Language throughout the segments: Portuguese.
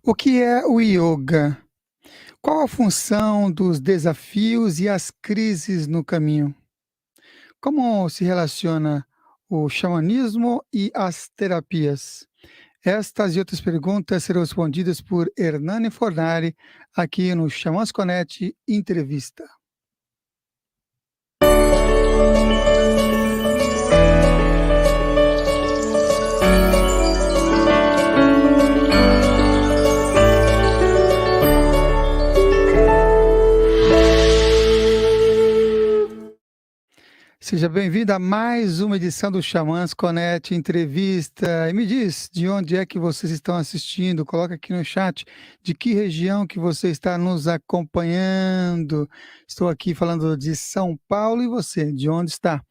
O que é o yoga? Qual a função dos desafios e as crises no caminho? Como se relaciona o xamanismo e as terapias? Estas e outras perguntas serão respondidas por Hernani Fornari aqui no Xamãs Connect Entrevista. Seja bem-vindo a mais uma edição do Xamãs Connect Entrevista. E me diz, de onde é que vocês estão assistindo? Coloca aqui no chat de que região que você está nos acompanhando. Estou aqui falando de São Paulo e você, de onde está?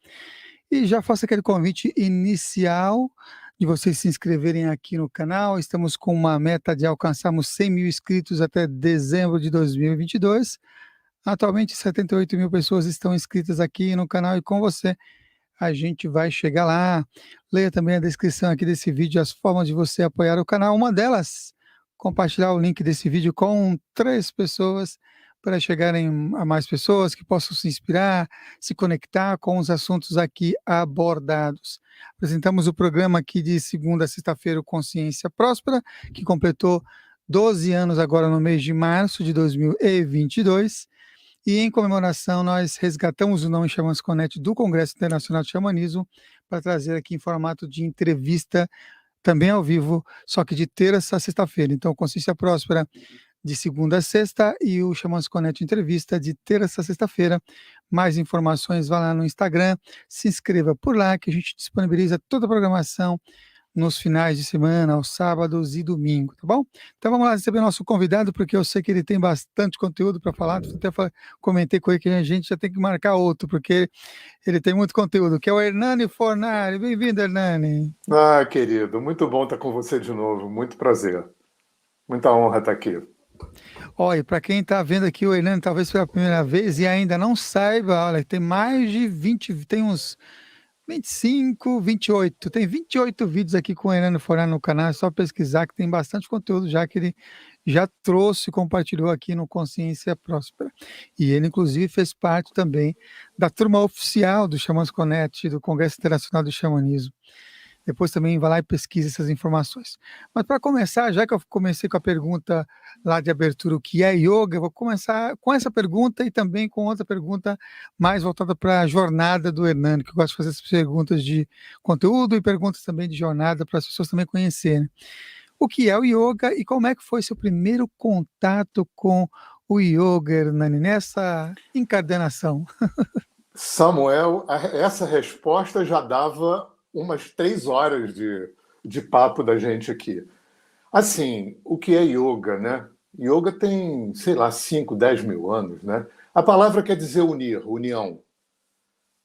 E já faço aquele convite inicial de vocês se inscreverem aqui no canal. Estamos com uma meta de alcançarmos 100 mil inscritos até dezembro de 2022. Atualmente, 78 mil pessoas estão inscritas aqui no canal e com você a gente vai chegar lá. Leia também a descrição aqui desse vídeo, as formas de você apoiar o canal. Uma delas, compartilhar o link desse vídeo com 3 pessoas para chegarem a mais pessoas que possam se inspirar, se conectar com os assuntos aqui abordados. Apresentamos o programa aqui de segunda a sexta-feira, o Consciência Próspera, que completou 12 anos agora no mês de março de 2022. E em comemoração, nós resgatamos o nome Xamãs Connect do Congresso Internacional de Xamanismo para trazer aqui em formato de entrevista, também ao vivo, só que de terça a sexta-feira. Então, Consciência Próspera de segunda a sexta e o Xamãs Connect Entrevista de terça a sexta-feira. Mais informações, vá lá no Instagram, se inscreva por lá que a gente disponibiliza toda a programação nos finais de semana, aos sábados e domingo, tá bom? Então vamos lá receber nosso convidado, porque eu sei que ele tem bastante conteúdo para falar, até comentei com ele que a gente já tem que marcar outro, porque ele tem muito conteúdo, que é o Hernani Fornari. Bem-vindo, Hernani. Ah, querido, muito bom estar com você de novo, muito prazer. Muita honra estar aqui. Olha, para quem está vendo aqui o Hernani, talvez pela primeira vez, e ainda não saiba, olha, tem mais de 20, tem uns 25, 28. Tem 28 vídeos aqui com o Hernani Fornari no canal, é só pesquisar que tem bastante conteúdo já que ele já trouxe e compartilhou aqui no Consciência Próspera. E ele, inclusive, fez parte também da turma oficial do Xamãs Connect, do Congresso Internacional do Xamanismo. Depois também vai lá e pesquisa essas informações. Mas para começar, já que eu comecei com a pergunta lá de abertura, o que é yoga, eu vou começar com essa pergunta e também com outra pergunta mais voltada para a jornada do Hernani, que eu gosto de fazer essas perguntas de conteúdo e perguntas também de jornada para as pessoas também conhecerem. O que é o yoga e como é que foi seu primeiro contato com o yoga, Hernani, nessa encadenação? Samuel, essa resposta já dava umas 3 horas de papo da gente aqui. Assim, o que é yoga, né? Yoga tem, sei lá, 5, 10 mil anos, né? A palavra quer dizer unir, união,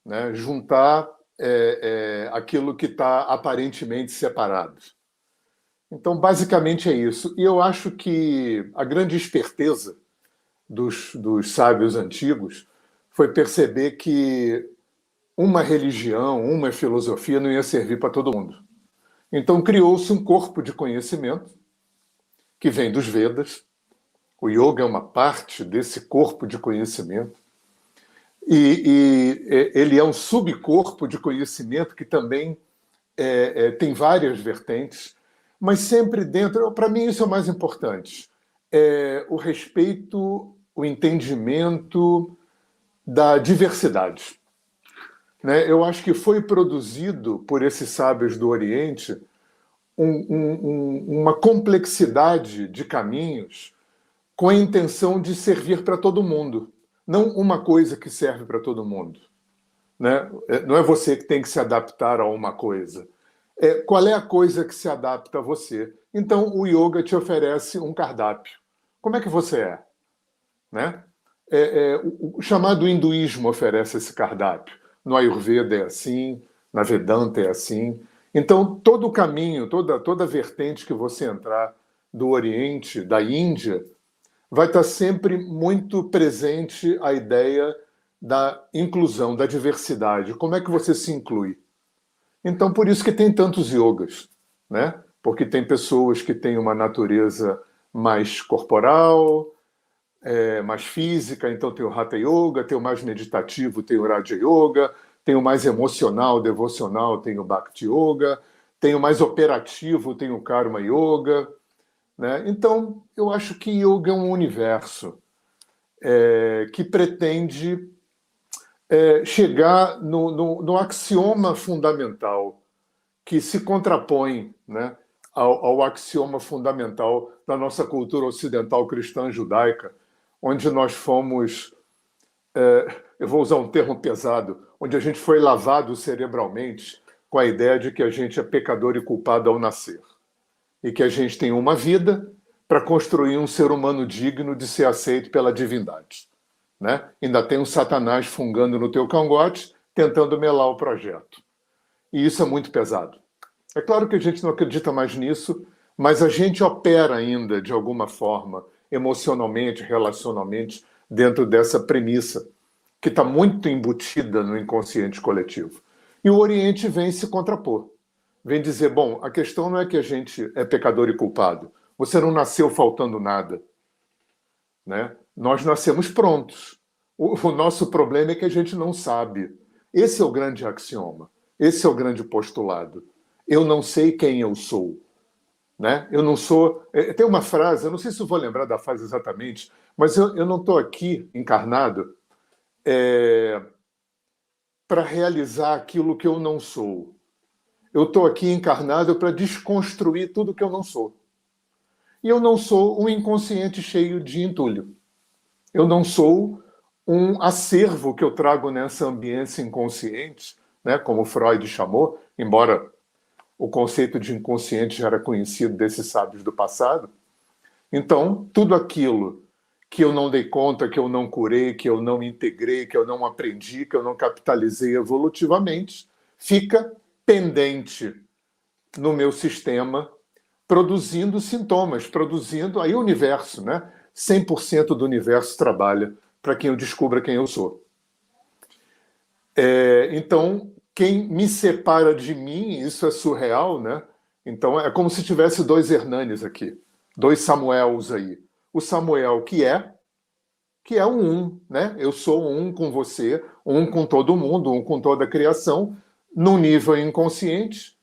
né? Juntar aquilo que está aparentemente separado. Então, basicamente é isso. E eu acho que a grande esperteza dos sábios antigos foi perceber que uma religião, uma filosofia não ia servir para todo mundo. Então criou-se um corpo de conhecimento que vem dos Vedas. O yoga é uma parte desse corpo de conhecimento. E ele é um subcorpo de conhecimento que também tem várias vertentes, mas sempre dentro... Para mim isso é o mais importante. O respeito, o entendimento da diversidade. Né? Eu acho que foi produzido por esses sábios do Oriente uma complexidade de caminhos com a intenção de servir para todo mundo. Não uma coisa que serve para todo mundo. Né? Não é você que tem que se adaptar a uma coisa. Qual é a coisa que se adapta a você? Então o yoga te oferece um cardápio. Como é que você é? Né? O chamado hinduísmo oferece esse cardápio. No Ayurveda é assim, na Vedanta é assim. Então, todo o caminho, toda vertente que você entrar do Oriente, da Índia, vai estar sempre muito presente a ideia da inclusão, da diversidade. Como é que você se inclui? Então, por isso que tem tantos yogas, né? Porque tem pessoas que têm uma natureza mais corporal, mais física, então tem o Hatha Yoga, tem o mais meditativo, tem o Raja Yoga, tem o mais emocional, devocional, tem o Bhakti Yoga, tem o mais operativo, tem o Karma Yoga, né? Então, eu acho que yoga é um universo que pretende chegar no axioma fundamental que se contrapõe, né, ao axioma fundamental da nossa cultura ocidental cristã judaica, onde nós fomos, eu vou usar um termo pesado, onde a gente foi lavado cerebralmente com a ideia de que a gente é pecador e culpado ao nascer. E que a gente tem uma vida para construir um ser humano digno de ser aceito pela divindade. Né? Ainda tem um Satanás fungando no teu cangote, tentando melar o projeto. E isso é muito pesado. É claro que a gente não acredita mais nisso, mas a gente opera ainda, de alguma forma, emocionalmente, relacionalmente, dentro dessa premissa, que está muito embutida no inconsciente coletivo. E o Oriente vem se contrapor. Vem dizer, bom, a questão não é que a gente é pecador e culpado. Você não nasceu faltando nada. Né? Nós nascemos prontos. O nosso problema é que a gente não sabe. Esse é o grande axioma. Esse é o grande postulado. Eu não sei quem eu sou. Né? Eu não sou... Tem uma frase, eu não sei se eu vou lembrar da frase exatamente, mas eu não estou aqui encarnado para realizar aquilo que eu não sou. Eu estou aqui encarnado para desconstruir tudo que eu não sou. E eu não sou um inconsciente cheio de entulho. Eu não sou um acervo que eu trago nessa ambiência inconsciente, né, como Freud chamou, embora o conceito de inconsciente já era conhecido desses sábios do passado. Então, tudo aquilo que eu não dei conta, que eu não curei, que eu não integrei, que eu não aprendi, que eu não capitalizei evolutivamente, fica pendente no meu sistema, produzindo sintomas, produzindo... Aí o universo, né? 100% do universo trabalha para que eu descubra quem eu sou. Então, quem me separa de mim, isso é surreal, né? Então, é como se tivesse dois Hernanes aqui, dois Samuels aí. O Samuel que é um, né? Eu sou um com você, um com todo mundo, um com toda a criação, num nível inconsciente,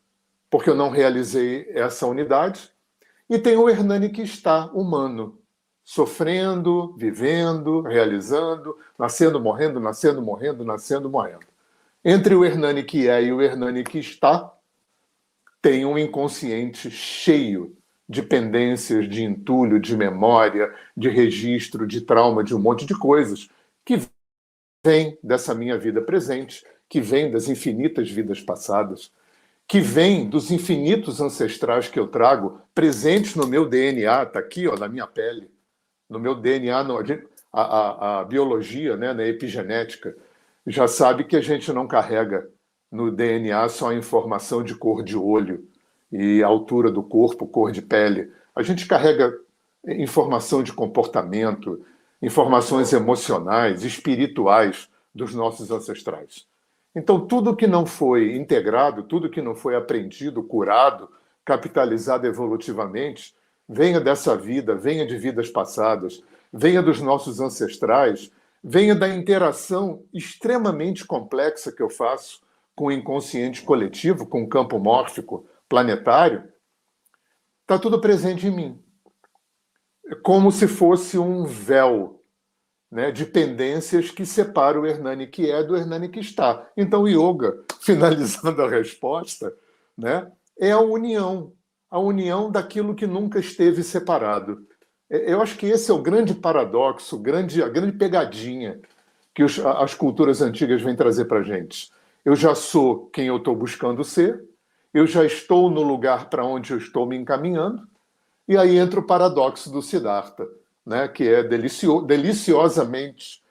porque eu não realizei essa unidade. E tem o Hernani que está humano, sofrendo, vivendo, realizando, nascendo, morrendo, nascendo, morrendo, nascendo, morrendo. Entre o Hernani que é e o Hernani que está, tem um inconsciente cheio de pendências, de entulho, de memória, de registro, de trauma, de um monte de coisas que vem dessa minha vida presente, que vem das infinitas vidas passadas, que vem dos infinitos ancestrais que eu trago presentes no meu DNA, está aqui, ó, na minha pele, no meu DNA, a biologia, né, na epigenética, já sabe que a gente não carrega no DNA só a informação de cor de olho e altura do corpo, cor de pele. A gente carrega informação de comportamento, informações emocionais, espirituais dos nossos ancestrais. Então, tudo que não foi integrado, tudo que não foi aprendido, curado, capitalizado evolutivamente, venha dessa vida, venha de vidas passadas, venha dos nossos ancestrais, venha da interação extremamente complexa que eu faço com o inconsciente coletivo, com o campo mórfico planetário, está tudo presente em mim. É como se fosse um véu, né, de pendências que separa o Hernani que é do Hernani que está. Então, o yoga, finalizando a resposta, né, é a união daquilo que nunca esteve separado. Eu acho que esse é o grande paradoxo, a grande pegadinha que as culturas antigas vêm trazer para a gente. Eu já sou quem eu estou buscando ser, eu já estou no lugar para onde eu estou me encaminhando, e aí entra o paradoxo do Siddhartha, né, que é deliciosamente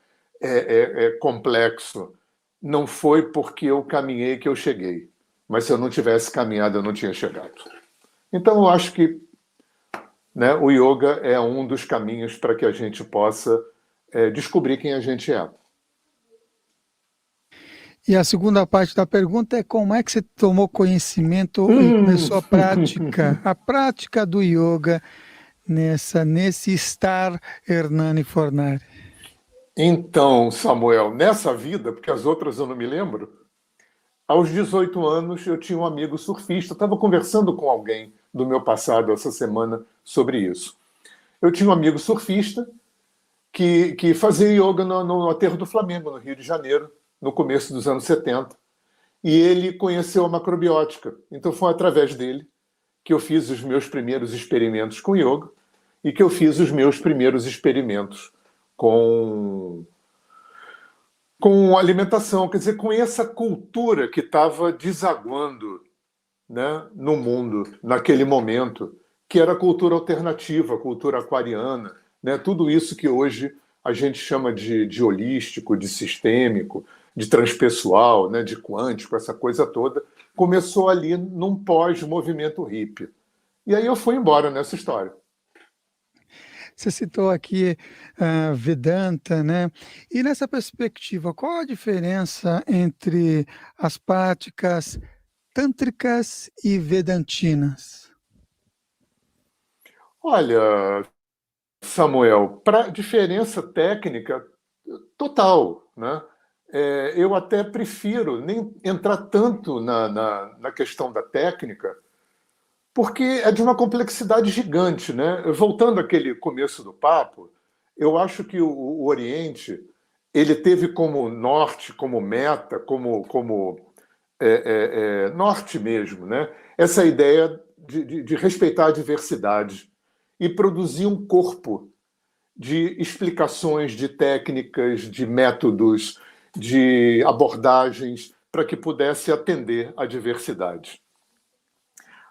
complexo. Não foi porque eu caminhei que eu cheguei, mas se eu não tivesse caminhado, eu não tinha chegado. Então, eu acho que, né, o yoga é um dos caminhos para que a gente possa descobrir quem a gente é. E a segunda parte da pergunta é como é que você tomou conhecimento e começou a prática do yoga. nesse estar Hernani Fornari? Então, Samuel, nessa vida, porque as outras eu não me lembro, aos 18 anos eu tinha um amigo surfista, estava conversando com alguém do meu passado essa semana sobre isso. Eu tinha um amigo surfista que fazia yoga no Aterro do Flamengo, no Rio de Janeiro, no começo dos anos 70. E ele conheceu a macrobiótica. Então foi através dele que eu fiz os meus primeiros experimentos com yoga e que eu fiz os meus primeiros experimentos com, com alimentação, quer dizer, com essa cultura que estava desaguando, né, no mundo naquele momento, que era a cultura alternativa, a cultura aquariana, né, tudo isso que hoje a gente chama de holístico, de sistêmico, de transpessoal, né, de quântico, essa coisa toda, começou ali num pós-movimento hippie. E aí eu fui embora nessa história. Você citou aqui Vedanta, né? E nessa perspectiva, qual a diferença entre as práticas tântricas e vedantinas? Olha, Samuel, para diferença técnica total, né? Eu até prefiro nem entrar tanto na questão da técnica, porque é de uma complexidade gigante, né? Voltando àquele começo do papo, eu acho que o Oriente ele teve como norte, como meta, como norte mesmo, né? Essa ideia de respeitar a diversidade e produzir um corpo de explicações, de técnicas, de métodos, de abordagens para que pudesse atender à diversidade.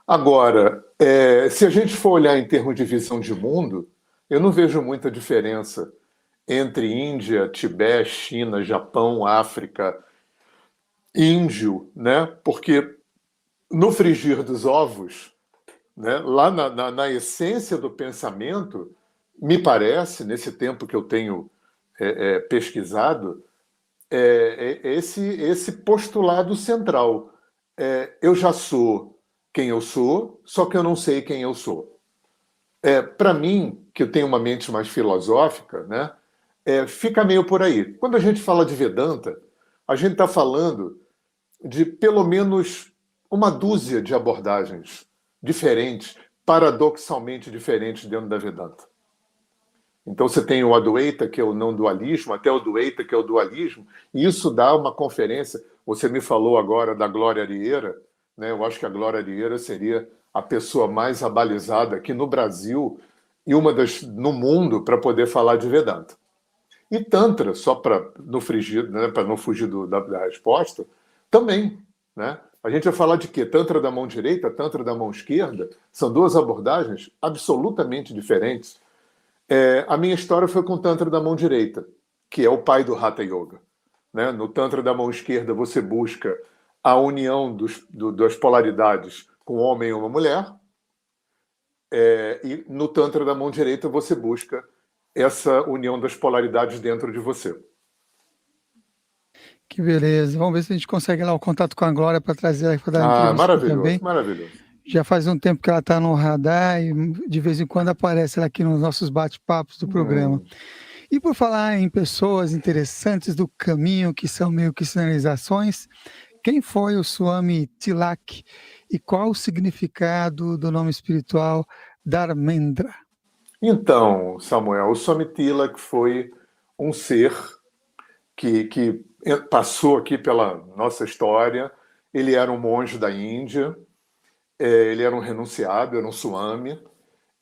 Agora, se a gente for olhar em termos de visão de mundo, eu não vejo muita diferença entre Índia, Tibete, China, Japão, África, índio, né? Porque no frigir dos ovos, né, lá na essência do pensamento, me parece, nesse tempo que eu tenho pesquisado, esse postulado central. Eu já sou quem eu sou, só que eu não sei quem eu sou. Para mim, que eu tenho uma mente mais filosófica, né, fica meio por aí. Quando a gente fala de Vedanta, a gente está falando de pelo menos uma dúzia de abordagens diferentes, paradoxalmente diferentes dentro da Vedanta. Então você tem o Adwaita, que é o não dualismo, até o Dwaita, que é o dualismo, e isso dá uma conferência. Você me falou agora da Glória Arieira, né? Eu acho que a Glória Arieira seria a pessoa mais abalizada aqui no Brasil e uma das no mundo para poder falar de Vedanta. E Tantra, só para não fugir, né, para não fugir da resposta, também, né? A gente vai falar de quê? Tantra da mão direita, Tantra da mão esquerda, são duas abordagens absolutamente diferentes. A minha história foi com o Tantra da mão direita, que é o pai do Hatha Yoga. Né? No Tantra da mão esquerda, você busca a união das polaridades com um homem e uma mulher, e no Tantra da mão direita, você busca essa união das polaridades dentro de você. Que beleza. Vamos ver se a gente consegue lá o contato com a Glória para trazer ela para dar uma entrevista Maravilhoso, também. maravilhoso. Já faz um tempo que ela está no radar e de vez em quando aparece ela aqui nos nossos bate-papos do programa. E por falar em pessoas interessantes do caminho, que são meio que sinalizações, quem foi o Swami Tilak e qual o significado do nome espiritual Dharmendra? Então, Samuel, o Swami Tilak foi um ser que passou aqui pela nossa história. Ele era um monge da Índia, ele era um renunciado, era um Swami.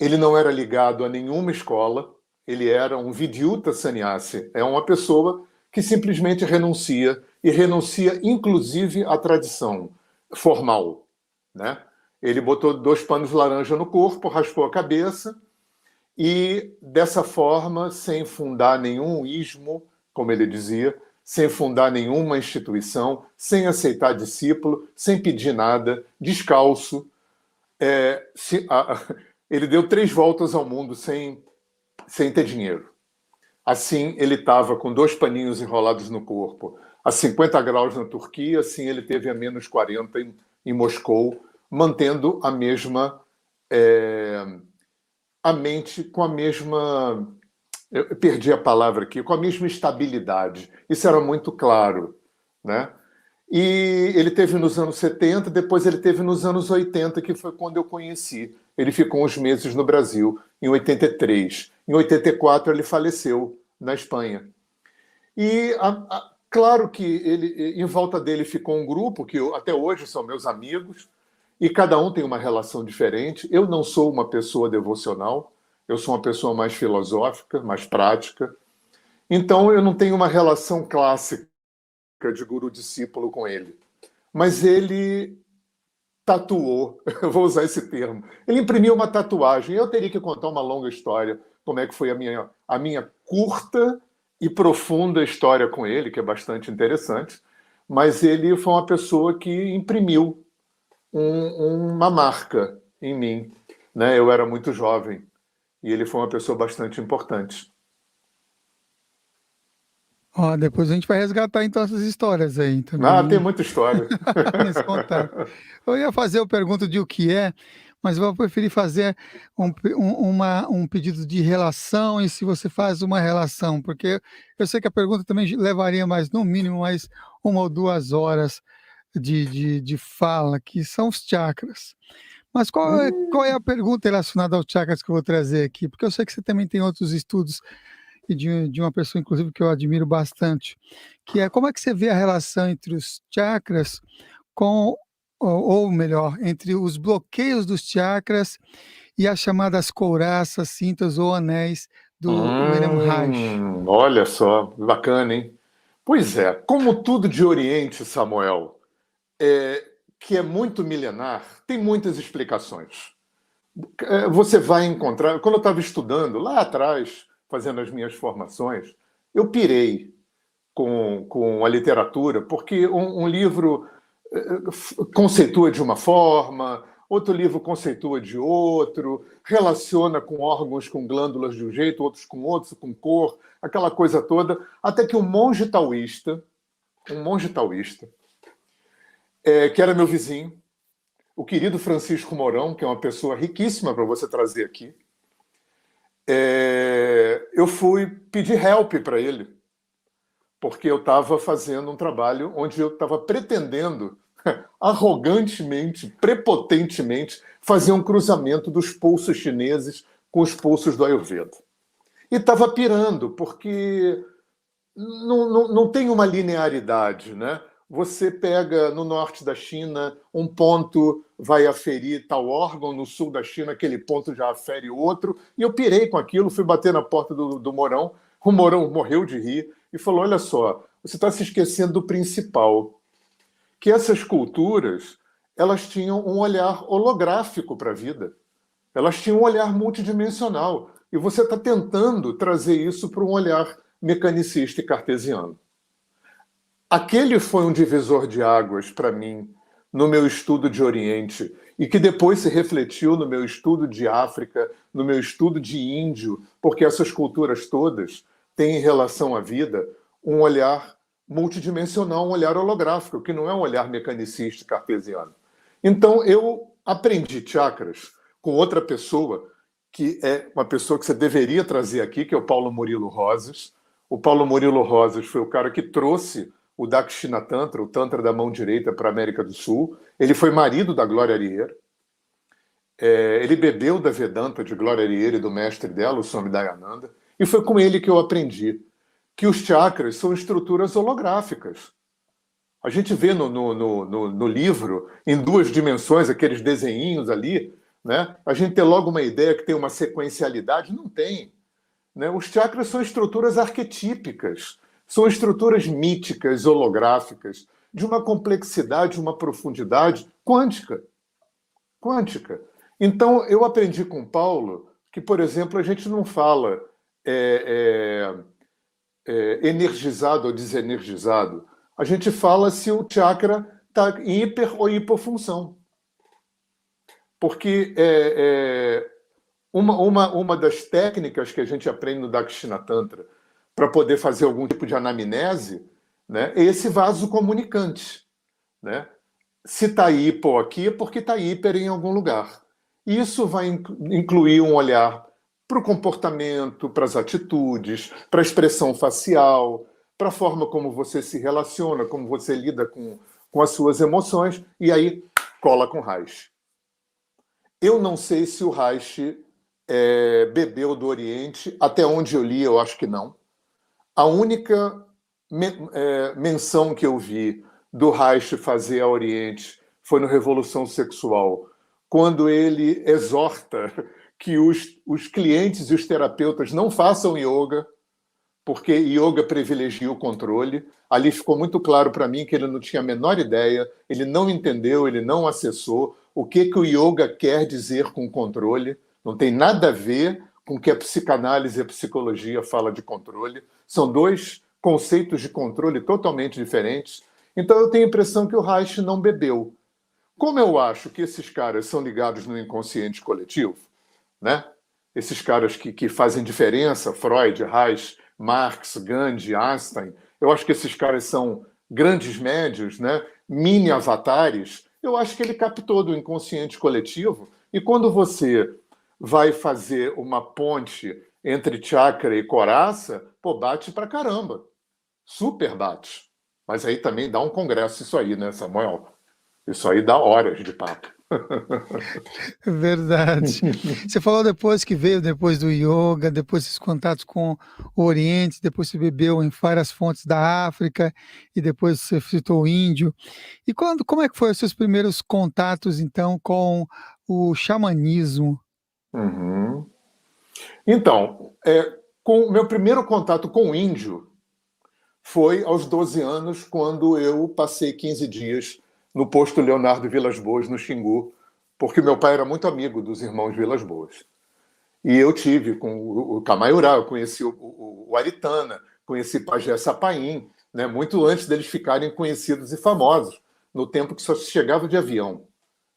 Ele não era ligado a nenhuma escola, ele era um Vidyuta Sannyasi, é uma pessoa que simplesmente renuncia, e renuncia inclusive à tradição formal. Né? Ele botou 2 panos laranja no corpo, raspou a cabeça, e dessa forma, sem fundar nenhum ismo, como ele dizia, sem fundar nenhuma instituição, sem aceitar discípulo, sem pedir nada, descalço, ele deu 3 voltas ao mundo sem ter dinheiro. Assim, ele estava com 2 paninhos enrolados no corpo a 50 graus na Turquia, assim ele teve a menos 40 em Moscou, mantendo a mesma a mente com a mesma... Eu perdi a palavra aqui, com a mesma estabilidade. Isso era muito claro, né? E ele teve nos anos 70, depois ele teve nos anos 80, que foi quando eu conheci. Ele ficou uns meses no Brasil, em 83. Em 84 ele faleceu na Espanha. E claro que ele, em volta dele ficou um grupo que até hoje são meus amigos, e cada um tem uma relação diferente. Eu não sou uma pessoa devocional, eu sou uma pessoa mais filosófica, mais prática. Então eu não tenho uma relação clássica de guru-discípulo com ele. Mas ele tatuou, eu vou usar esse termo. Ele imprimiu uma tatuagem. Eu teria que contar uma longa história, como é que foi a minha curta e profunda história com ele, que é bastante interessante. Mas ele foi uma pessoa que imprimiu uma marca em mim, né? Eu era muito jovem e ele foi uma pessoa bastante importante. Ó, depois a gente vai resgatar então essas histórias aí Ah, tem também, muita história. nesse contato. Eu ia fazer a pergunta de o que é, mas eu vou preferir fazer um pedido de relação e se você faz uma relação, porque eu sei que a pergunta também levaria mais, no mínimo, mais 1 ou 2 horas de fala, que são os chakras. Mas qual é a pergunta relacionada aos chakras que eu vou trazer aqui? Porque eu sei que você também tem outros estudos e de uma pessoa, inclusive, que eu admiro bastante, que é como é que você vê a relação entre os chakras com, ou melhor, entre os bloqueios dos chakras e as chamadas couraças, cintas ou anéis do William Reich. Olha só, bacana, hein? Pois é, como tudo de Oriente, Samuel, que é muito milenar, tem muitas explicações. Você vai encontrar... Quando eu estava estudando, lá atrás, fazendo as minhas formações, eu pirei com a literatura, porque um livro conceitua de uma forma, outro livro conceitua de outro, relaciona com órgãos, com glândulas de um jeito, outros com outros, com cor, aquela coisa toda, até que um monge taoísta, que era meu vizinho, o querido Francisco Mourão, que é uma pessoa riquíssima para você trazer aqui, eu fui pedir help para ele, porque eu estava fazendo um trabalho onde eu estava pretendendo, arrogantemente, prepotentemente, fazer um cruzamento dos pulsos chineses com os pulsos do Ayurveda. E estava pirando, porque não tem uma linearidade, né? Você pega no norte da China, um ponto vai aferir tal órgão, no sul da China aquele ponto já afere outro, e eu pirei com aquilo, fui bater na porta do Mourão, o Mourão morreu de rir e falou, olha só, você está se esquecendo do principal, que essas culturas, elas tinham um olhar holográfico para a vida, elas tinham um olhar multidimensional, e você está tentando trazer isso para um olhar mecanicista e cartesiano. Aquele foi um divisor de águas para mim no meu estudo de Oriente e que depois se refletiu no meu estudo de África, no meu estudo de Índio, porque essas culturas todas têm em relação à vida um olhar multidimensional, um olhar holográfico, que não é um olhar mecanicista e cartesiano. Então eu aprendi chakras com outra pessoa, que é uma pessoa que você deveria trazer aqui, que é o Paulo Murilo Rosas. O Paulo Murilo Rosas foi o cara que trouxe o Dakshina Tantra, o Tantra da mão direita para a América do Sul. Ele foi marido da Glória Arier. Ele bebeu da Vedanta de Glória Arier e do mestre dela, o Swami Dayananda. E foi com ele que eu aprendi que os chakras são estruturas holográficas. A gente vê no livro, em 2 dimensões, aqueles desenhinhos ali, né? A gente tem logo uma ideia que tem uma sequencialidade. Não tem. Né? Os chakras são estruturas arquetípicas. São estruturas míticas, holográficas, de uma complexidade, uma profundidade quântica. Quântica. Então, eu aprendi com Paulo que, por exemplo, a gente não fala energizado ou desenergizado. A gente fala se o chakra está em hiper ou hipofunção. Porque uma das técnicas que a gente aprende no Dakshina Tantra para poder fazer algum tipo de anamnese, né, é esse vaso comunicante. Né? Se está hipo aqui, é porque está hiper em algum lugar. Isso vai incluir um olhar para o comportamento, para as atitudes, para a expressão facial, para a forma como você se relaciona, como você lida com as suas emoções, e aí cola com Reich. Eu não sei se o Reich bebeu do Oriente, até onde eu li, eu acho que não. A única menção que eu vi do Reich fazer ao Oriente foi no Revolução Sexual, quando ele exorta que os clientes e os terapeutas não façam yoga, porque yoga privilegia o controle. Ali ficou muito claro para mim que ele não tinha a menor ideia, ele não entendeu, ele não acessou o que o yoga quer dizer com controle. Não tem nada a ver com o que a psicanálise e a psicologia fala de controle. São dois conceitos de controle totalmente diferentes. Então eu tenho a impressão que o Reich não bebeu. Como eu acho que esses caras são ligados no inconsciente coletivo, né? Esses caras que fazem diferença, Freud, Reich, Marx, Gandhi, Einstein, eu acho que esses caras são grandes médios, né? Mini avatares. Eu acho que ele captou do inconsciente coletivo, e quando você vai fazer uma ponte entre chakra e coraça, pô, bate pra caramba. Super bate. Mas aí também dá um congresso isso aí, né, Samuel? Isso aí dá horas de papo. Verdade. Você falou depois que veio depois do yoga, depois dos contatos com o Oriente, depois você bebeu em várias fontes da África e depois você citou o índio. E como é que foram os seus primeiros contatos, então, com o xamanismo? Uhum. Então, com o meu primeiro contato com o índio foi aos 12 anos, quando eu passei 15 dias no posto Leonardo Vilas Boas, no Xingu, porque meu pai era muito amigo dos irmãos Vilas Boas. E eu tive com o Camaiurá, eu conheci o Aritana, conheci Pajé Sapaim, né, muito antes deles ficarem conhecidos e famosos, no tempo que só se chegava de avião.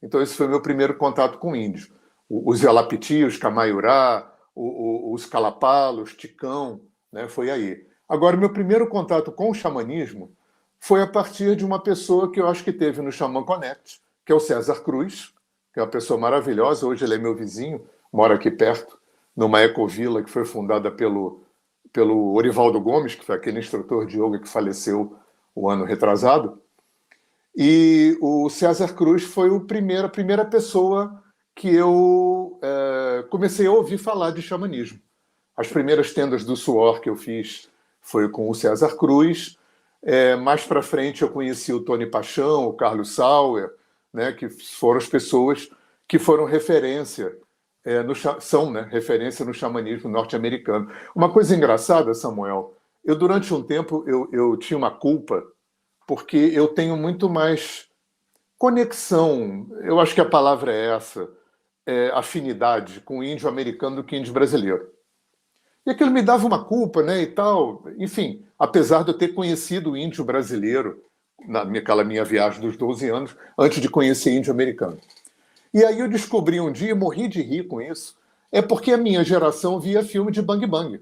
Então esse foi meu primeiro contato com índios. Os Yalapiti, os Camaiurá, os Calapalos, Ticão, né, foi aí. Agora, meu primeiro contato com o xamanismo foi a partir de uma pessoa que eu acho que teve no Xamã Connect, que é o César Cruz, que é uma pessoa maravilhosa. Hoje ele é meu vizinho, mora aqui perto, numa ecovila que foi fundada pelo Orivaldo Gomes, que foi aquele instrutor de yoga que faleceu o ano retrasado. E o César Cruz foi a primeira pessoa que eu comecei a ouvir falar de xamanismo. As primeiras tendas do suor que eu fiz foi com o César Cruz. Mais para frente eu conheci o Tony Paixão, o Carlos Sauer, né, que foram as pessoas que foram referência, são, né, referência no xamanismo norte-americano. Uma coisa engraçada, Samuel, eu durante um tempo eu tinha uma culpa, porque eu tenho muito mais conexão, eu acho que a palavra é essa, afinidade com o índio americano do que índio brasileiro. E aquilo me dava uma culpa, né, e tal. Enfim, apesar de eu ter conhecido o índio brasileiro naquela minha viagem dos 12 anos, antes de conhecer índio americano. E aí eu descobri um dia, morri de rir com isso, é porque a minha geração via filme de Bang Bang.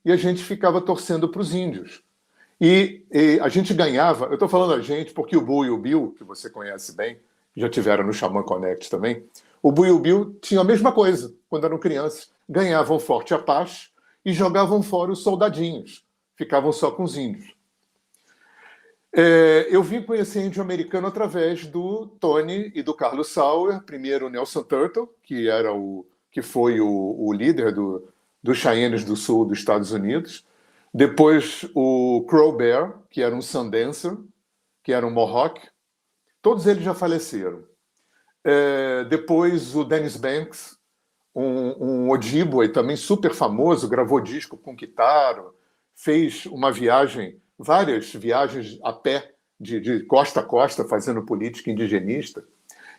E a gente ficava torcendo para os índios. E a gente ganhava, eu estou falando a gente porque o Bu e o Bill, que você conhece bem, já tiveram no Xamã Connect também, o Bu e o Bill tinham a mesma coisa quando eram crianças. Ganhavam Forte Apache e jogavam fora os soldadinhos. Ficavam só com os índios. Eu vim conhecer índio americano através do Tony e do Carlos Sauer. Primeiro o Nelson Turtle, que foi o líder dos Cheyennes do Sul dos Estados Unidos. Depois o Crow Bear, que era um Sundancer, que era um Mohawk. Todos eles já faleceram. Depois o Dennis Banks, um Ojibwe também super famoso, gravou disco com Kitaro, fez várias viagens a pé, de costa a costa, fazendo política indigenista.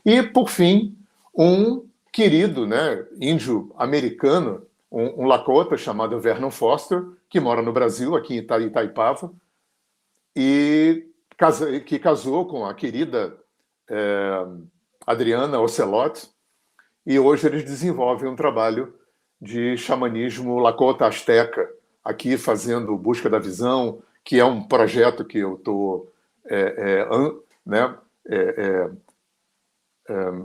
E, por fim, um querido, né, índio americano, um Lakota chamado Vernon Foster, que mora no Brasil, aqui em Itaipava, e que casou com a querida Adriana Ocelot, e hoje eles desenvolvem um trabalho de xamanismo Lakota Azteca, aqui fazendo Busca da Visão, que é um projeto que eu estou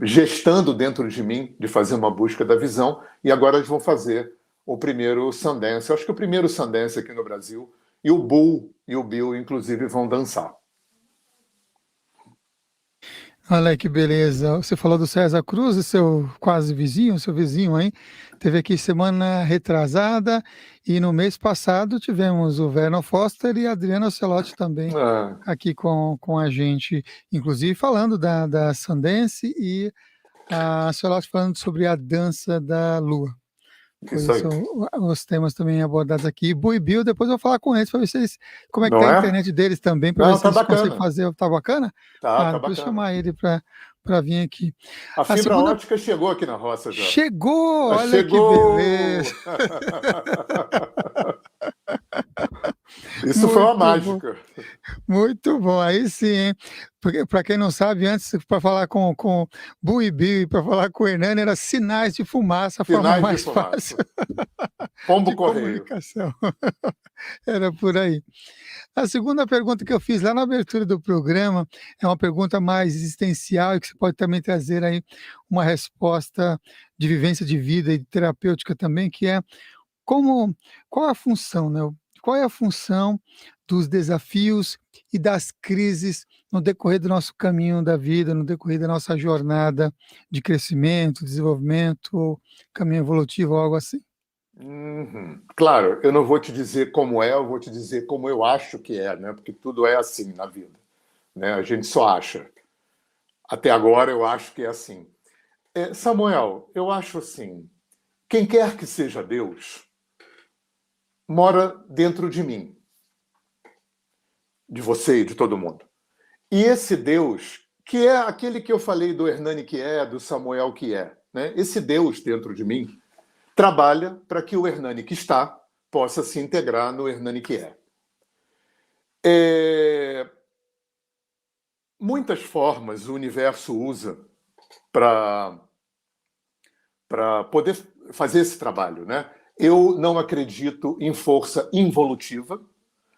gestando dentro de mim, de fazer uma busca da visão, e agora eles vão fazer o primeiro Sundance. Eu acho que o primeiro Sundance aqui no Brasil. E o Bull e o Bill, inclusive, vão dançar. Olha aí que beleza. Você falou do César Cruz, seu quase vizinho, seu vizinho aí. Teve aqui semana retrasada e no mês passado tivemos o Vernon Foster e a Adriana Ocelotti também Ah, aqui com a gente, inclusive falando da Sundance e a Ocelotti falando sobre a dança da lua. Foi isso aí. isso, os temas também abordados aqui. Bu e Bill, depois eu vou falar com eles para ver se eles, como é que tá Não a é? internet deles também, para ver Não, se tá eles conseguem bacana. fazer. Tá bacana? Tá Depois eu bacana. chamar ele para vir aqui. A A fibra segunda ótica chegou aqui na roça já. chegou, olha que beleza. Chegou! Isso foi uma Muito bom, mágica. muito bom. Aí sim, hein? Porque para quem não sabe, antes para falar com Bu e Bill e para falar com o Hernani era sinais de fumaça, a forma Sinais de mais fácil fumaça. Pombo de correio. comunicação. Era por aí. A segunda pergunta que eu fiz lá na abertura do programa é uma pergunta mais existencial e que você pode também trazer aí uma resposta de vivência de vida e terapêutica também, que é como, qual é a função, né? Qual é a função dos desafios e das crises no decorrer do nosso caminho da vida, no decorrer da nossa jornada de crescimento, desenvolvimento, ou caminho evolutivo, ou algo assim? Uhum. Claro, eu não vou te dizer como é, eu vou te dizer como eu acho que é, né? Porque tudo é assim na vida, né? A gente só acha. Até agora eu acho que é assim. Samuel, eu acho assim, quem quer que seja Deus, mora dentro de mim, de você e de todo mundo. E esse Deus, que é aquele que eu falei do Hernani que é, do Samuel que é, né? Esse Deus dentro de mim trabalha para que o Hernani que está possa se integrar no Hernani que é. Muitas formas o universo usa para poder fazer esse trabalho, né? Eu não acredito em força involutiva,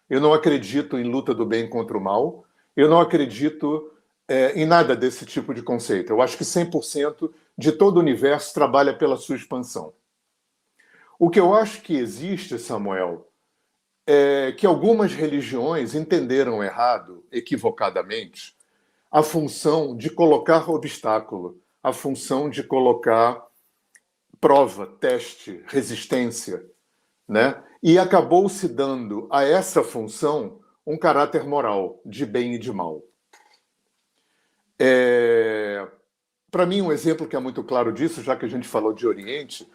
eu não acredito em luta do bem contra o mal, eu não acredito em nada desse tipo de conceito. Eu acho que 100% de todo o universo trabalha pela sua expansão. O que eu acho que existe, Samuel, é que algumas religiões entenderam errado, equivocadamente, a função de colocar obstáculo, a função de colocar prova, teste, resistência, né? E acabou se dando a essa função um caráter moral, de bem e de mal. Para mim, um exemplo que é muito claro disso, já que a gente falou de Oriente,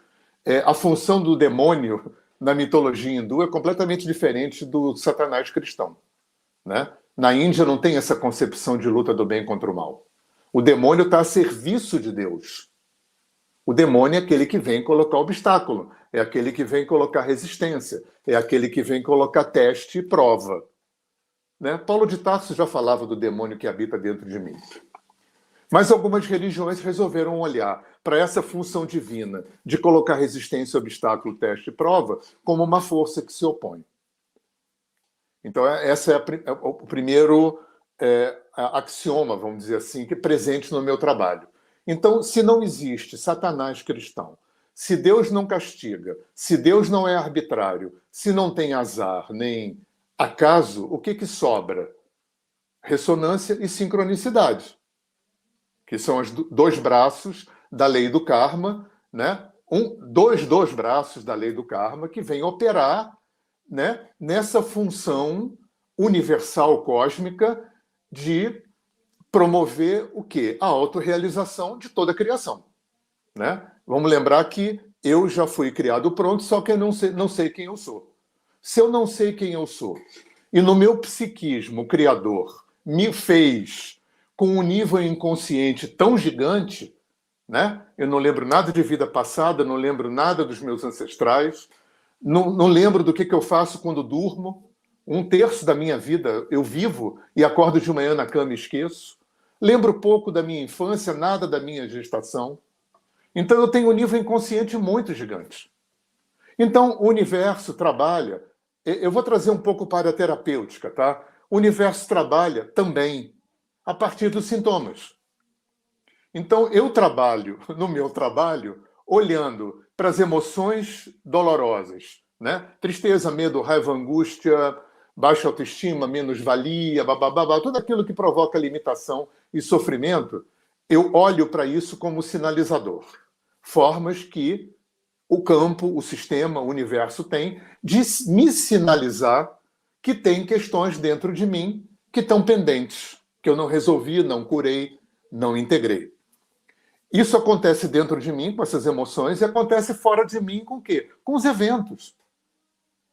a função do demônio na mitologia hindu é completamente diferente do Satanás cristão, né? Na Índia não tem essa concepção de luta do bem contra o mal. O demônio está a serviço de Deus. O demônio é aquele que vem colocar obstáculo, é aquele que vem colocar resistência, é aquele que vem colocar teste e prova. Né? Paulo de Tarso já falava do demônio que habita dentro de mim. Mas algumas religiões resolveram olhar para essa função divina de colocar resistência, obstáculo, teste e prova como uma força que se opõe. Então, essa é o primeiro axioma, vamos dizer assim, que é presente no meu trabalho. Então, se não existe Satanás cristão, se Deus não castiga, se Deus não é arbitrário, se não tem azar nem acaso, o que sobra? Ressonância e sincronicidade, que são os dois braços da lei do karma, né? Dois braços da lei do karma que vêm operar, né, nessa função universal cósmica de promover o quê? A autorrealização de toda a criação. Né? Vamos lembrar que eu já fui criado pronto, só que eu não sei quem eu sou. Se eu não sei quem eu sou, e no meu psiquismo o Criador me fez com um nível inconsciente tão gigante, né? Eu não lembro nada de vida passada, não lembro nada dos meus ancestrais, não lembro do que eu faço quando durmo. 1/3 da minha vida eu vivo e acordo de manhã na cama e esqueço. Lembro pouco da minha infância, nada da minha gestação. Então eu tenho um nível inconsciente muito gigante. Então o universo trabalha, eu vou trazer um pouco para a terapêutica, tá? O universo trabalha também a partir dos sintomas. Então eu trabalho, no meu trabalho, olhando para as emoções dolorosas, né? Tristeza, medo, raiva, angústia, baixa autoestima, menos-valia, bababá, tudo aquilo que provoca limitação e sofrimento, eu olho para isso como sinalizador. Formas que o campo, o sistema, o universo tem de me sinalizar que tem questões dentro de mim que estão pendentes, que eu não resolvi, não curei, não integrei. Isso acontece dentro de mim com essas emoções e acontece fora de mim com o quê? Com os eventos.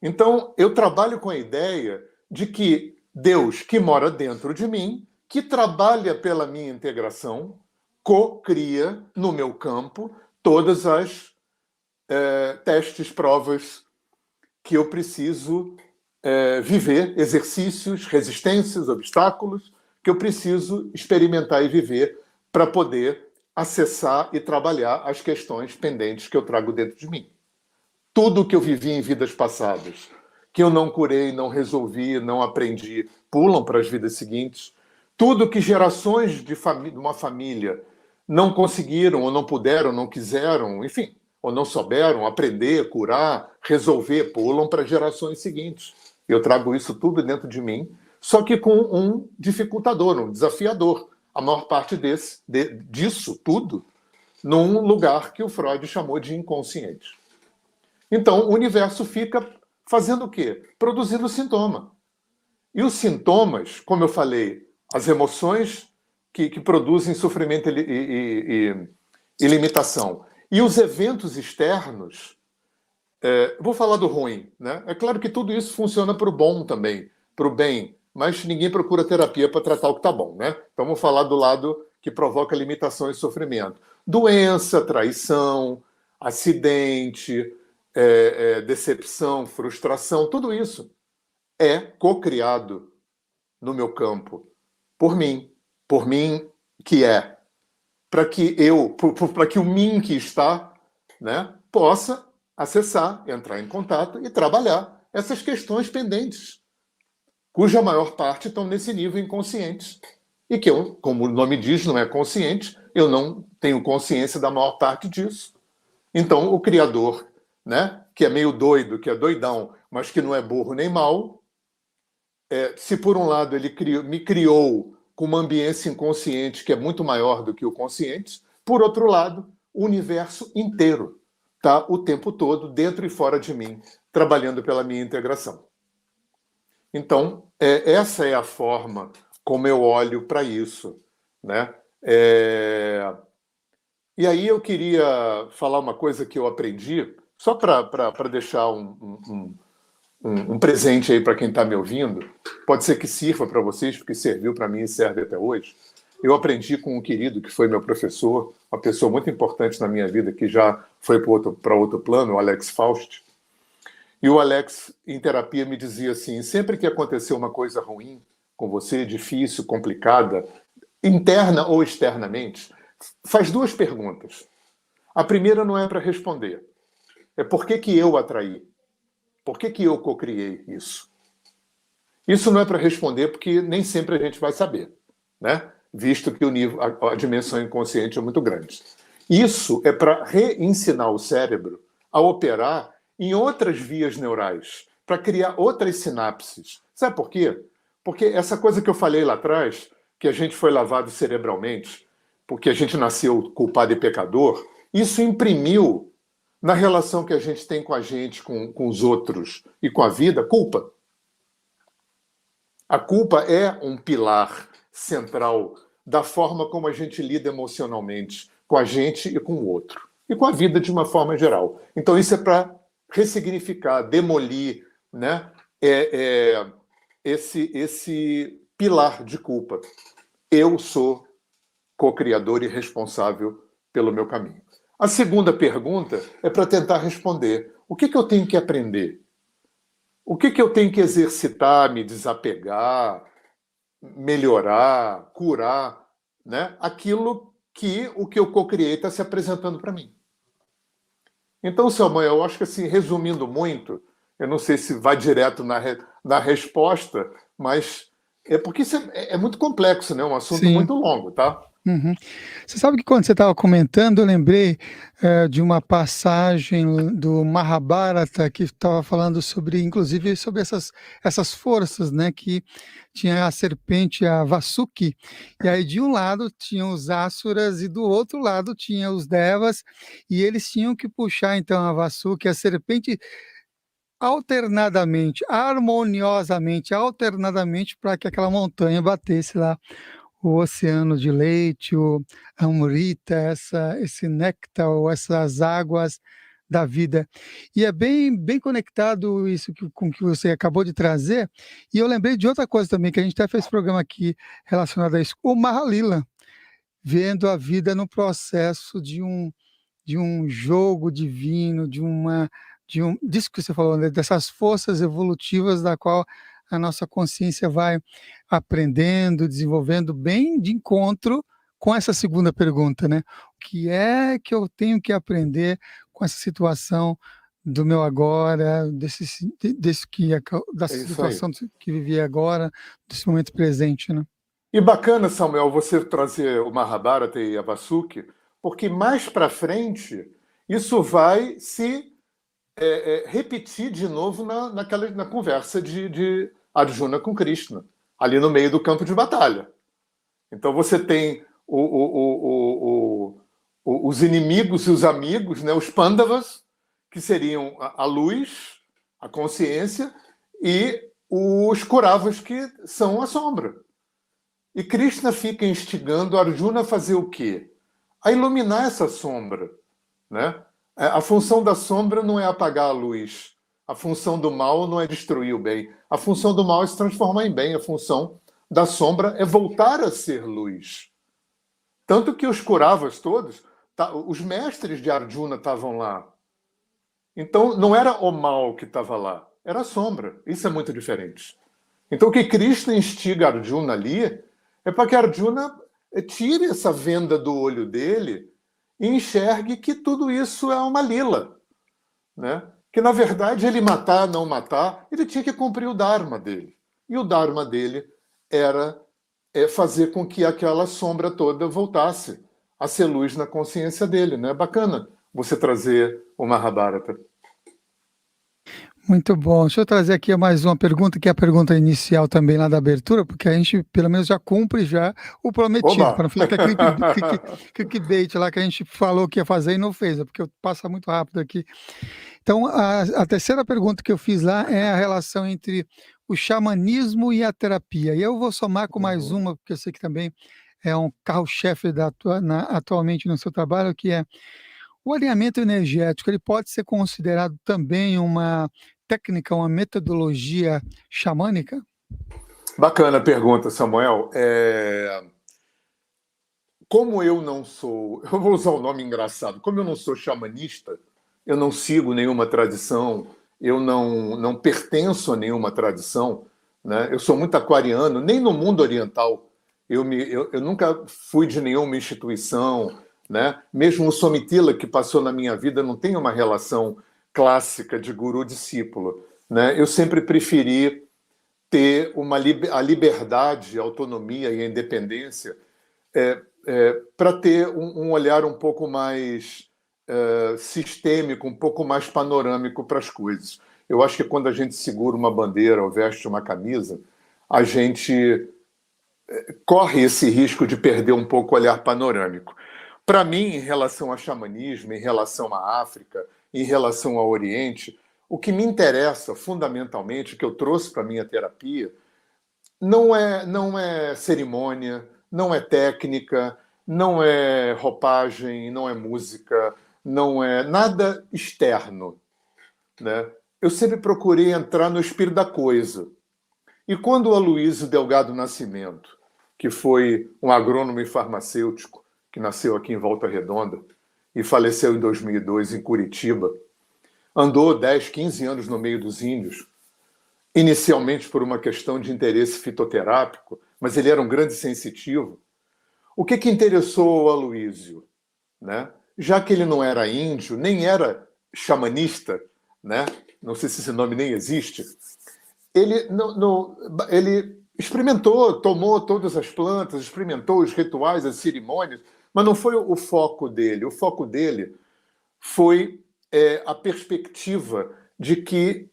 Então, eu trabalho com a ideia de que Deus, que mora dentro de mim, que trabalha pela minha integração, co-cria no meu campo todas as testes, provas que eu preciso viver, exercícios, resistências, obstáculos, que eu preciso experimentar e viver para poder acessar e trabalhar as questões pendentes que eu trago dentro de mim. Tudo que eu vivi em vidas passadas, que eu não curei, não resolvi, não aprendi, pulam para as vidas seguintes. Tudo que gerações de uma família não conseguiram, ou não puderam, não quiseram, enfim, ou não souberam aprender, curar, resolver, pulam para gerações seguintes. Eu trago isso tudo dentro de mim, só que com um dificultador, um desafiador. A maior parte disso tudo num lugar que o Freud chamou de inconsciente. Então, o universo fica fazendo o quê? Produzindo sintoma. E os sintomas, como eu falei, as emoções que produzem sofrimento e limitação. E os eventos externos, vou falar do ruim, né? É claro que tudo isso funciona para o bom também, para o bem, mas ninguém procura terapia para tratar o que está bom, né? Então vamos falar do lado que provoca limitação e sofrimento. Doença, traição, acidente, decepção, frustração, tudo isso é co-criado no meu campo por mim que é, para que o mim que está, né, possa acessar, entrar em contato e trabalhar essas questões pendentes, cuja maior parte estão nesse nível inconsciente. E que eu, como o nome diz, não é consciente, eu não tenho consciência da maior parte disso. Então, o Criador, né, que é meio doido, que é doidão, mas que não é burro nem mau, se por um lado ele me criou com uma ambiência inconsciente que é muito maior do que o consciente, por outro lado, o universo inteiro está o tempo todo, dentro e fora de mim, trabalhando pela minha integração. Então, essa é a forma como eu olho para isso, né? E aí eu queria falar uma coisa que eu aprendi, só para deixar um presente aí para quem está me ouvindo. Pode ser que sirva para vocês, porque serviu para mim e serve até hoje. Eu aprendi com um querido que foi meu professor, uma pessoa muito importante na minha vida, que já foi para outro plano, o Alex Faust. E o Alex, em terapia, me dizia assim, sempre que aconteceu uma coisa ruim com você, difícil, complicada, interna ou externamente, faz duas perguntas. A primeira não é para responder. É por que eu atraí? Por que eu co-criei isso? Isso não é para responder, porque nem sempre a gente vai saber, né? Visto que a dimensão inconsciente é muito grande. Isso é para reensinar o cérebro a operar em outras vias neurais, para criar outras sinapses. Sabe por quê? Porque essa coisa que eu falei lá atrás, que a gente foi lavado cerebralmente, porque a gente nasceu culpado e pecador, isso imprimiu na relação que a gente tem com a gente, com os outros e com a vida, culpa. A culpa é um pilar central da forma como a gente lida emocionalmente com a gente e com o outro. E com a vida de uma forma geral. Então isso é para ressignificar, demolir, né, esse pilar de culpa. Eu sou co-criador e responsável pelo meu caminho. A segunda pergunta é para tentar responder. O que eu tenho que aprender? O que eu tenho que exercitar, me desapegar, melhorar, curar, né? Aquilo que o que eu co-criei está se apresentando para mim. Então, Samuel, eu acho que, assim, resumindo muito, eu não sei se vai direto na resposta, mas é porque isso é muito complexo, né? Um assunto Sim. muito longo, tá? Uhum. Você sabe que quando você estava comentando, eu lembrei de uma passagem do Mahabharata que estava falando sobre, inclusive, sobre essas forças, né? Que tinha a serpente, a Vasuki, e aí de um lado tinham os Asuras e do outro lado tinha os Devas, e eles tinham que puxar então a Vasuki, a serpente, alternadamente, harmoniosamente, alternadamente, para que aquela montanha batesse lá o oceano de leite, o Amrita, esse néctar ou essas águas da vida. E é bem conectado isso com o que você acabou de trazer. E eu lembrei de outra coisa também, que a gente até fez programa aqui relacionado a isso, o Mahalila, vendo a vida no processo de um jogo divino, disso que você falou, né, dessas forças evolutivas da qual a nossa consciência vai aprendendo, desenvolvendo, bem de encontro com essa segunda pergunta, né? O que é que eu tenho que aprender com essa situação do meu agora, da É isso aí. situação que vivi agora, desse momento presente, né? E bacana, Samuel, você trazer o Mahabharata e a Vasuki, porque mais para frente isso vai se repetir de novo na conversa de Arjuna com Krishna, ali no meio do campo de batalha. Então você tem os inimigos e os amigos, né, os Pandavas, que seriam a luz, a consciência, e os Kauravas, que são a sombra. E Krishna fica instigando Arjuna a fazer o quê? A iluminar essa sombra, né? A função da sombra não é apagar a luz. A função do mal não é destruir o bem. A função do mal é se transformar em bem. A função da sombra é voltar a ser luz. Tanto que os Kauravas todos, os mestres de Arjuna estavam lá. Então não era o mal que estava lá, era a sombra. Isso é muito diferente. Então o que Krishna instiga Arjuna ali é para que Arjuna tire essa venda do olho dele e enxergue que tudo isso é uma lila, né? Que na verdade ele matar, não matar, ele tinha que cumprir o dharma dele. E o dharma dele era fazer com que aquela sombra toda voltasse a ser luz na consciência dele, né? Bacana você trazer o Mahabharata. Muito bom. Deixa eu trazer aqui mais uma pergunta, que é a pergunta inicial também lá da abertura, porque a gente pelo menos já cumpre já o prometido, para Oba! não ficar aquele clickbait lá que a gente falou que ia fazer e não fez, porque passa muito rápido aqui. Então, a terceira pergunta que eu fiz lá é a relação entre o xamanismo e a terapia. E eu vou somar com mais Uhum. uma, porque eu sei que também é um carro-chefe atualmente no seu trabalho, que é o alinhamento energético. Ele pode ser considerado também uma técnica, uma metodologia xamânica? Bacana a pergunta, Samuel. Como eu não sou, eu vou usar um nome engraçado, como eu não sou xamanista, eu não sigo nenhuma tradição, eu não pertenço a nenhuma tradição, né? Eu sou muito aquariano, nem no mundo oriental. Eu nunca fui de nenhuma instituição, né? Mesmo o Somitila, que passou na minha vida, não tem uma relação clássica de guru-discípulo, né? Eu sempre preferi ter a liberdade, a autonomia e a independência para ter um olhar um pouco mais sistêmico, um pouco mais panorâmico para as coisas. Eu acho que quando a gente segura uma bandeira ou veste uma camisa, a gente corre esse risco de perder um pouco o olhar panorâmico. Para mim, em relação a xamanismo, em relação à África, em relação ao Oriente, o que me interessa fundamentalmente, o que eu trouxe para a minha terapia, não é cerimônia, não é técnica, não é roupagem, não é música, não é nada externo, né? Eu sempre procurei entrar no espírito da coisa. E quando o Aloysio Delgado Nascimento, que foi um agrônomo e farmacêutico, que nasceu aqui em Volta Redonda e faleceu em 2002 em Curitiba, andou 10, 15 anos no meio dos índios, inicialmente por uma questão de interesse fitoterápico, mas ele era um grande sensitivo. O que interessou o Aloysio, né? Já que ele não era índio, nem era xamanista, né? Não sei se esse nome nem existe, ele experimentou, tomou todas as plantas, experimentou os rituais, as cerimônias, mas não foi o foco dele. O foco dele foi a perspectiva de que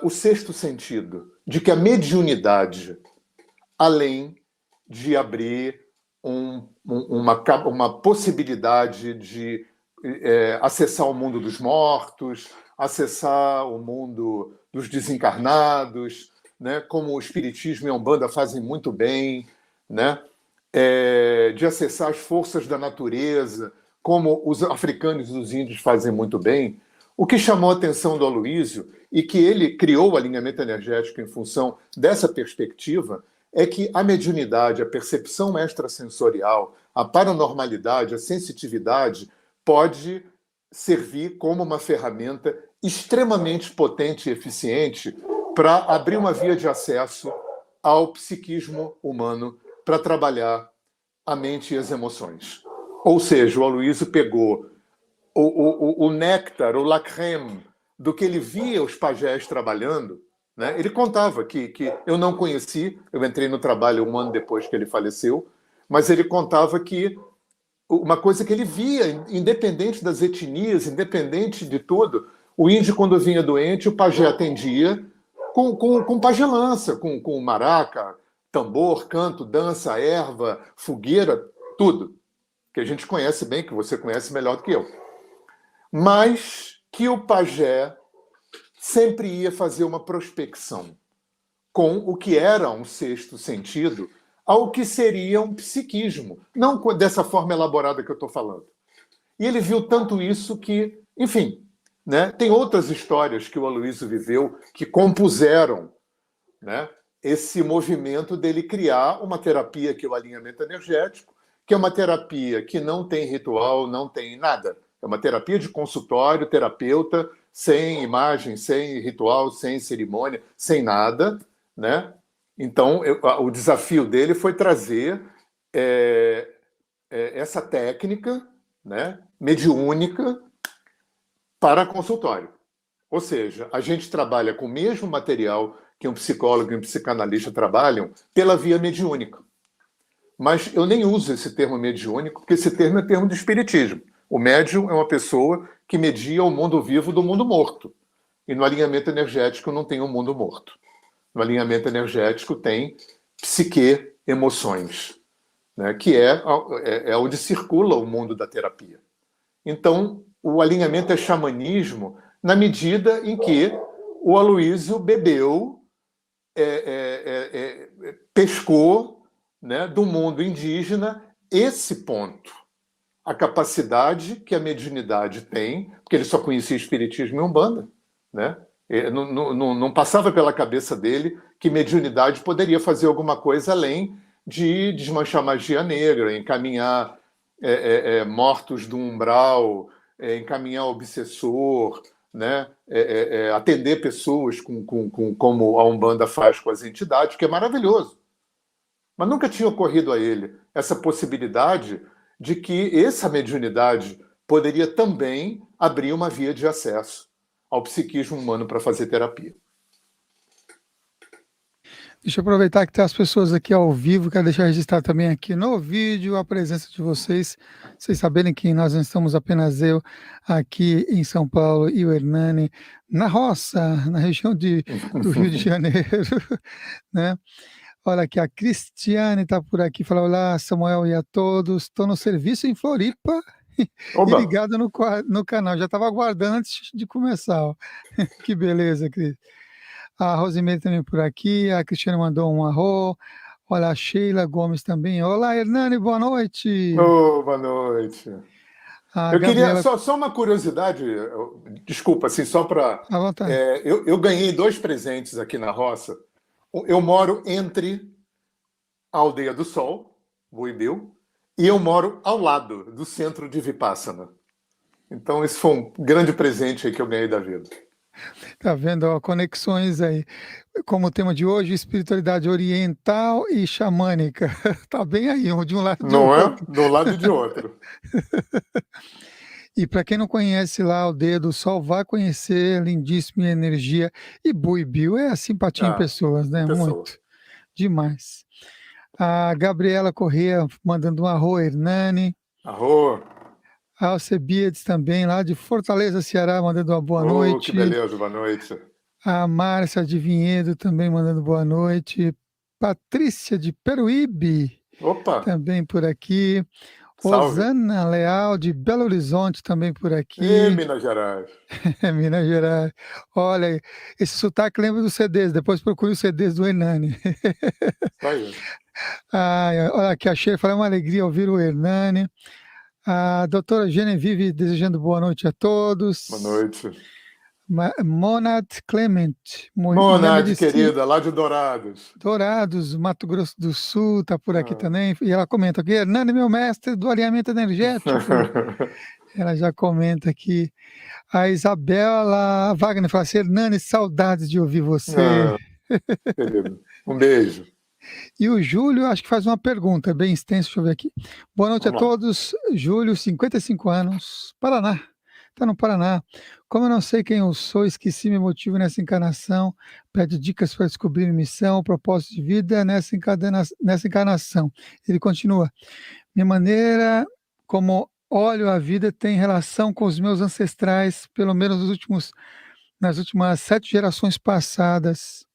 o sexto sentido, de que a mediunidade, além de abrir uma possibilidade de acessar o mundo dos mortos, acessar o mundo dos desencarnados, né, como o Espiritismo e a Umbanda fazem muito bem, né, de acessar as forças da natureza, como os africanos e os índios fazem muito bem. O que chamou a atenção do Aloísio, e que ele criou o alinhamento energético em função dessa perspectiva, é que a mediunidade, a percepção extrasensorial, a paranormalidade, a sensitividade pode servir como uma ferramenta extremamente potente e eficiente para abrir uma via de acesso ao psiquismo humano para trabalhar a mente e as emoções. Ou seja, o Aloísio pegou o néctar, o la crème, do que ele via os pajés trabalhando, né? Ele contava que eu não conheci, eu entrei no trabalho 1 ano depois que ele faleceu, mas ele contava que uma coisa que ele via, independente das etnias, independente de tudo, o índio, quando vinha doente, o pajé atendia com pajelança, com maraca, tambor, canto, dança, erva, fogueira, tudo. Que a gente conhece bem, que você conhece melhor do que eu. Mas que o pajé sempre ia fazer uma prospecção com o que era um sexto sentido ao que seria um psiquismo, não dessa forma elaborada que eu estou falando. E ele viu tanto isso que, enfim, né, tem outras histórias que o Aloísio viveu que compuseram, né, esse movimento dele criar uma terapia que é o alinhamento energético, que é uma terapia que não tem ritual, não tem nada. É uma terapia de consultório, terapeuta, sem imagem, sem ritual, sem cerimônia, sem nada, né? Então, o desafio dele foi trazer essa técnica, né, mediúnica para consultório. Ou seja, a gente trabalha com o mesmo material que um psicólogo e um psicanalista trabalham pela via mediúnica. Mas eu nem uso esse termo mediúnico, porque esse termo é termo do espiritismo. O médium é uma pessoa que media o mundo vivo do mundo morto. E no alinhamento energético não tem um mundo morto. No alinhamento energético tem psique, emoções, né, que é onde circula o mundo da terapia. Então, o alinhamento é xamanismo na medida em que o Aloísio bebeu, pescou, né, do mundo indígena esse ponto. A capacidade que a mediunidade tem, porque ele só conhecia espiritismo e umbanda, né? Não passava pela cabeça dele que mediunidade poderia fazer alguma coisa além de desmanchar magia negra, encaminhar mortos do umbral, encaminhar obsessor, né? Atender pessoas como a Umbanda faz com as entidades, que é maravilhoso. Mas nunca tinha ocorrido a ele essa possibilidade de que essa mediunidade poderia também abrir uma via de acesso ao psiquismo humano para fazer terapia. Deixa eu aproveitar que tem as pessoas aqui ao vivo, quero deixar registrado também aqui no vídeo a presença de vocês saberem que nós não estamos apenas eu aqui em São Paulo e o Hernani na roça, na região do Rio de Janeiro, né? Olha aqui, a Cristiane está por aqui, fala: olá, Samuel e a todos, estou no serviço em Floripa e ligada no canal, já estava aguardando antes de começar, ó. Que beleza, Cris. A Rosimeire também por aqui, a Cristiane mandou um arro, olha, a Sheila Gomes também, olá, Hernani, boa noite. Boa noite. Eu queria, só uma curiosidade, desculpa, assim, só para... eu ganhei 2 presentes aqui na roça. Eu moro entre a Aldeia do Sol, Buibil, e eu moro ao lado do centro de Vipassana. Então, esse foi um grande presente aí que eu ganhei da vida. Tá vendo, ó, conexões aí. Como o tema de hoje, espiritualidade oriental e xamânica. Tá bem aí, de um lado e de não outro. Não é? Do lado e de outro. E para quem não conhece lá a Aldeia do Sol, vai conhecer, lindíssima energia. E Buibil é a simpatia em pessoas, né? Pessoa. Muito. demais. A Gabriela Corrêa mandando um arro, Hernani. Arro! A Alcebiades também, lá de Fortaleza, Ceará, mandando uma boa Oh, que noite. beleza, boa noite. A Márcia de Vinhedo também mandando boa noite. Patrícia de Peruíbe Opa, também por aqui. salve. Osana Leal de Belo Horizonte também por E aqui. Minas Gerais. Minas Gerais. Olha, esse sotaque lembra dos CDs. Depois procure os CDs do Hernani. Isso aí. Ai, olha aqui, achei, foi uma alegria ouvir o Hernani. A doutora Genevieve desejando boa noite a Boa todos. noite. Monad Clement, mulher Monad, medicina, querida, lá de Dourados. Dourados, Mato Grosso do Sul, está por aqui Ah. também. E ela comenta aqui, Hernani, meu mestre do alinhamento energético. Ela já comenta aqui. A Isabela Wagner fala assim, Hernani, saudades de ouvir você. Ah, querido, um beijo. E o Júlio, acho que faz uma pergunta bem extensa, deixa eu ver aqui. Boa noite a Vamos lá. todos. Júlio, 55 anos, Paraná. Está no Paraná. Como eu não sei quem eu sou, esqueci meu motivo nessa encarnação, pede dicas para descobrir missão, propósito de vida nessa encarnação. Ele continua. Minha maneira como olho a vida tem relação com os meus ancestrais, pelo menos nas últimas 7 gerações passadas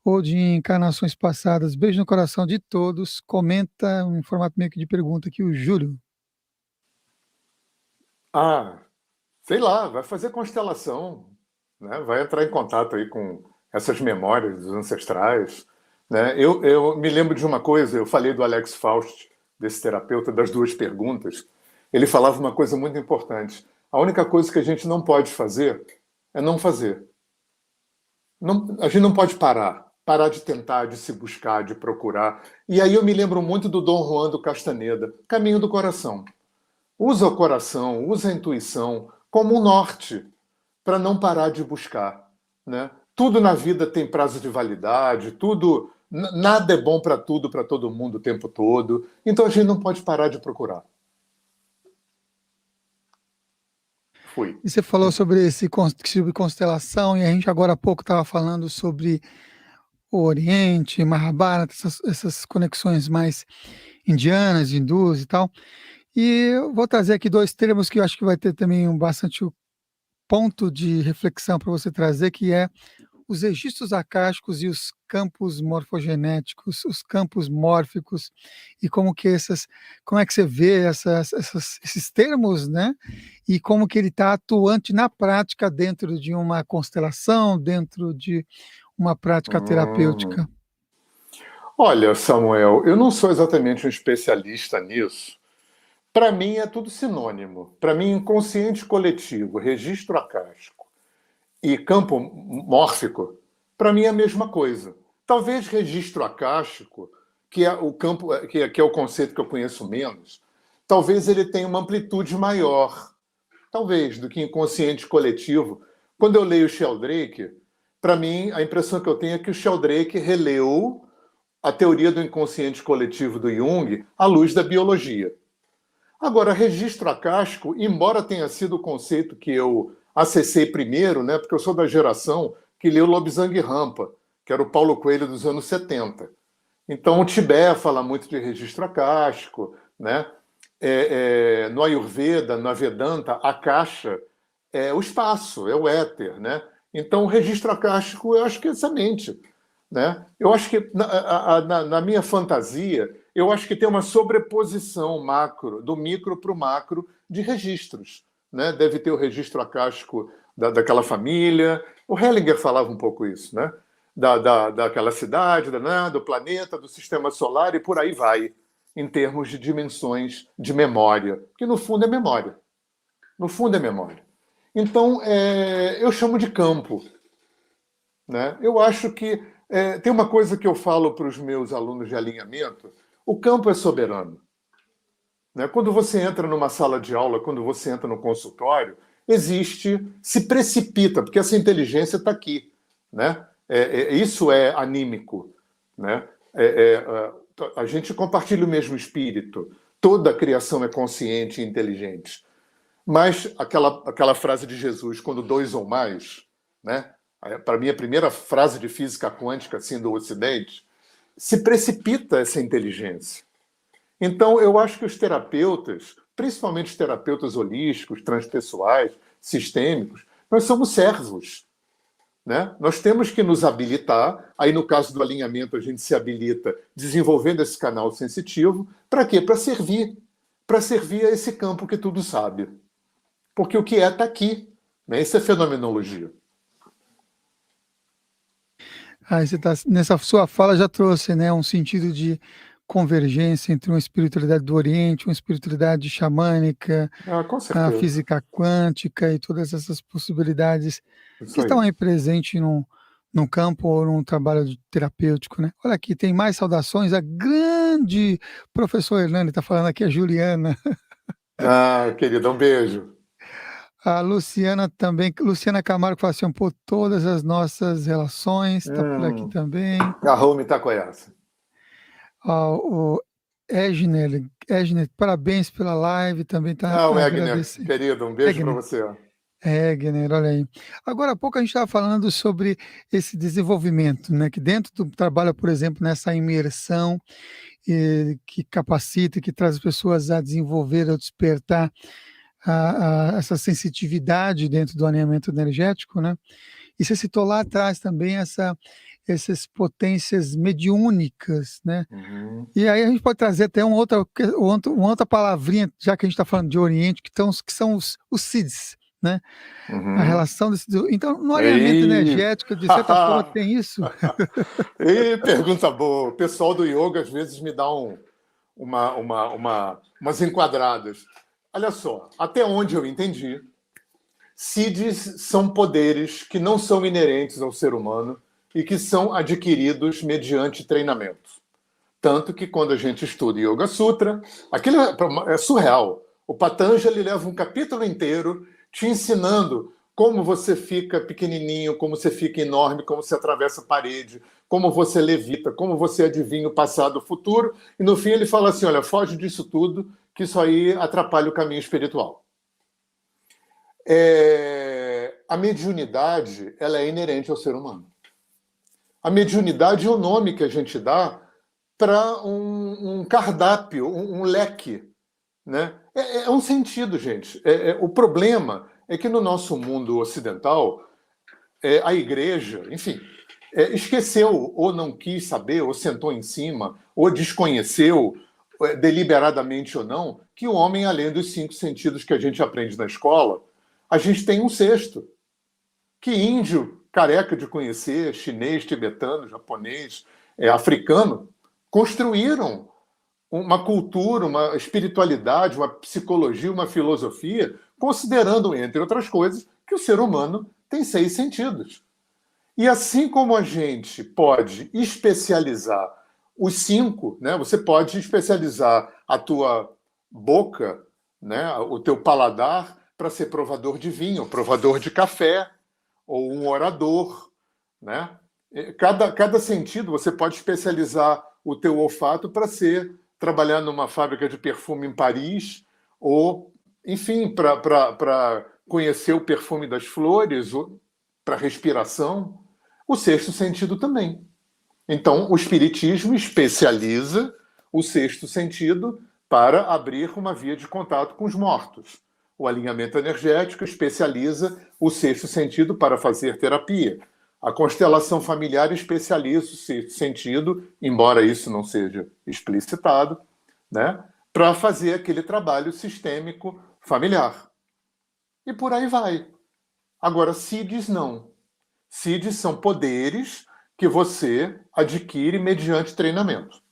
ou de encarnações passadas. Beijo no coração de todos. Comenta em formato meio que de pergunta aqui o Júlio. Ah, sei lá, vai fazer constelação, né? Vai entrar em contato aí com essas memórias dos ancestrais, né? Eu me lembro de uma coisa, eu falei do Alex Faust, desse terapeuta, das duas perguntas. Ele falava uma coisa muito importante. A única coisa que a gente não pode fazer é não fazer. Não, a gente não pode parar de tentar, de se buscar, de procurar. E aí eu me lembro muito do Dom Juan do Castaneda, Caminho do Coração. Usa o coração, usa a intuição como um norte para não parar de buscar, né? Tudo na vida tem prazo de validade, tudo, nada é bom para tudo, para todo mundo o tempo todo. Então a gente não pode parar de procurar. Fui. E você falou sobre constelação, e a gente agora há pouco estava falando sobre o Oriente, Mahabharata, essas conexões mais indianas, hindus e tal. E eu vou trazer aqui 2 termos que eu acho que vai ter também bastante ponto de reflexão para você trazer, que é os registros acásticos e os campos morfogenéticos, os campos mórficos, e como é que você vê esses termos, né? E como que ele está atuante na prática dentro de uma constelação, dentro de uma prática Hum. terapêutica. Olha, Samuel, eu não sou exatamente um especialista nisso. Para mim é tudo sinônimo. Para mim, inconsciente coletivo, registro acástico e campo mórfico, para mim é a mesma coisa. Talvez registro acástico, que é o campo, que é o conceito que eu conheço menos, talvez ele tenha uma amplitude maior, talvez, do que inconsciente coletivo. Quando eu leio Sheldrake, para mim a impressão que eu tenho é que o Sheldrake releu a teoria do inconsciente coletivo do Jung à luz da biologia. Agora, registro acástico, embora tenha sido o conceito que eu acessei primeiro, né, porque eu sou da geração que leu Lobsang Rampa, que era o Paulo Coelho dos anos 70. Então, o Tibete fala muito de registro acástico, né? No Ayurveda, na Vedanta, a caixa é o espaço, é o éter, né? Então, o registro acástico, eu acho que é essa mente, né? Eu acho que, na minha fantasia, eu acho que tem uma sobreposição macro, do micro para o macro, de registros, né? Deve ter o registro acástico daquela família. O Hellinger falava um pouco isso, né? Daquela cidade, né? Do planeta, do sistema solar e por aí vai, em termos de dimensões de memória, que no fundo é memória. No fundo é memória. Então, eu chamo de campo, né? Eu acho que tem uma coisa que eu falo para os meus alunos de alinhamento: o campo é soberano. Né? Quando você entra numa sala de aula, quando você entra no consultório, se precipita, porque essa inteligência está aqui. Né? Isso é anímico. Né? A gente compartilha o mesmo espírito. Toda a criação é consciente e inteligente. Mas aquela frase de Jesus, quando 2 ou mais, né? Para mim, a primeira frase de física quântica assim, do Ocidente, se precipita essa inteligência. Então, eu acho que os terapeutas, principalmente os terapeutas holísticos, transpessoais, sistêmicos, nós somos servos. Né? Nós temos que nos habilitar, aí no caso do alinhamento a gente se habilita desenvolvendo esse canal sensitivo, para quê? Para servir a esse campo que tudo sabe. Porque o que está aqui, né? Isso é fenomenologia. Aí você nessa sua fala já trouxe, né, um sentido de convergência entre uma espiritualidade do Oriente, uma espiritualidade xamânica, Com a certeza. física quântica e todas essas possibilidades Isso que estão aí. aí presentes num campo ou num trabalho terapêutico, né? Olha aqui, tem mais saudações. A grande professora Hernani está falando aqui, a Juliana. Querida, um beijo. A Luciana também, Luciana Camargo fala assim, pô, todas as nossas relações, está por aqui também. A Rome está com essa. O Egner, parabéns pela live, também está O Egner, agradecendo. querido, um beijo para você. Egner, olha aí. Agora há pouco a gente estava falando sobre esse desenvolvimento, né? Que dentro do trabalho, por exemplo, nessa imersão que capacita, que traz as pessoas a desenvolver, a despertar essa sensitividade dentro do alinhamento energético, né? E você citou lá atrás também essas potências mediúnicas, né? Uhum. E aí a gente pode trazer até uma outra palavrinha, já que a gente está falando de Oriente, que são os SIDS, né? Uhum. A relação desse. Então, no alinhamento energético, de certa forma, tem isso. Pergunta boa. O pessoal do yoga às vezes me dá umas enquadradas. Olha só, até onde eu entendi, SIDs são poderes que não são inerentes ao ser humano e que são adquiridos mediante treinamento. Tanto que quando a gente estuda Yoga Sutra, aquilo é surreal. O Patanjali leva um capítulo inteiro te ensinando como você fica pequenininho, como você fica enorme, como você atravessa a parede, como você levita, como você adivinha o passado e o futuro. E no fim ele fala assim, olha, foge disso tudo, que isso aí atrapalha o caminho espiritual. A mediunidade, ela é inerente ao ser humano. A mediunidade é o nome que a gente dá para um cardápio, um leque. Né? É um sentido, gente. O problema é que no nosso mundo ocidental, a igreja, enfim, esqueceu, ou não quis saber, ou sentou em cima, ou desconheceu, deliberadamente ou não, que o homem, além dos 5 sentidos que a gente aprende na escola, a gente tem um sexto. Que índio careca de conhecer, chinês, tibetano, japonês, africano, construíram uma cultura, uma espiritualidade, uma psicologia, uma filosofia, considerando, entre outras coisas, que o ser humano tem 6 sentidos. E assim como a gente pode especializar os 5, né? Você pode especializar a tua boca, né? O teu paladar, para ser provador de vinho, provador de café, ou um orador, né? Cada sentido você pode especializar o teu olfato para trabalhar numa fábrica de perfume em Paris, ou, enfim, para conhecer o perfume das flores, ou para respiração. O 6º sentido também. Então, o Espiritismo especializa o 6º sentido para abrir uma via de contato com os mortos. O alinhamento energético especializa o 6º sentido para fazer terapia. A constelação familiar especializa o 6º sentido, embora isso não seja explicitado, né, para fazer aquele trabalho sistêmico familiar. E por aí vai. Agora, SIDs não. SIDs são poderes que você adquire mediante treinamento.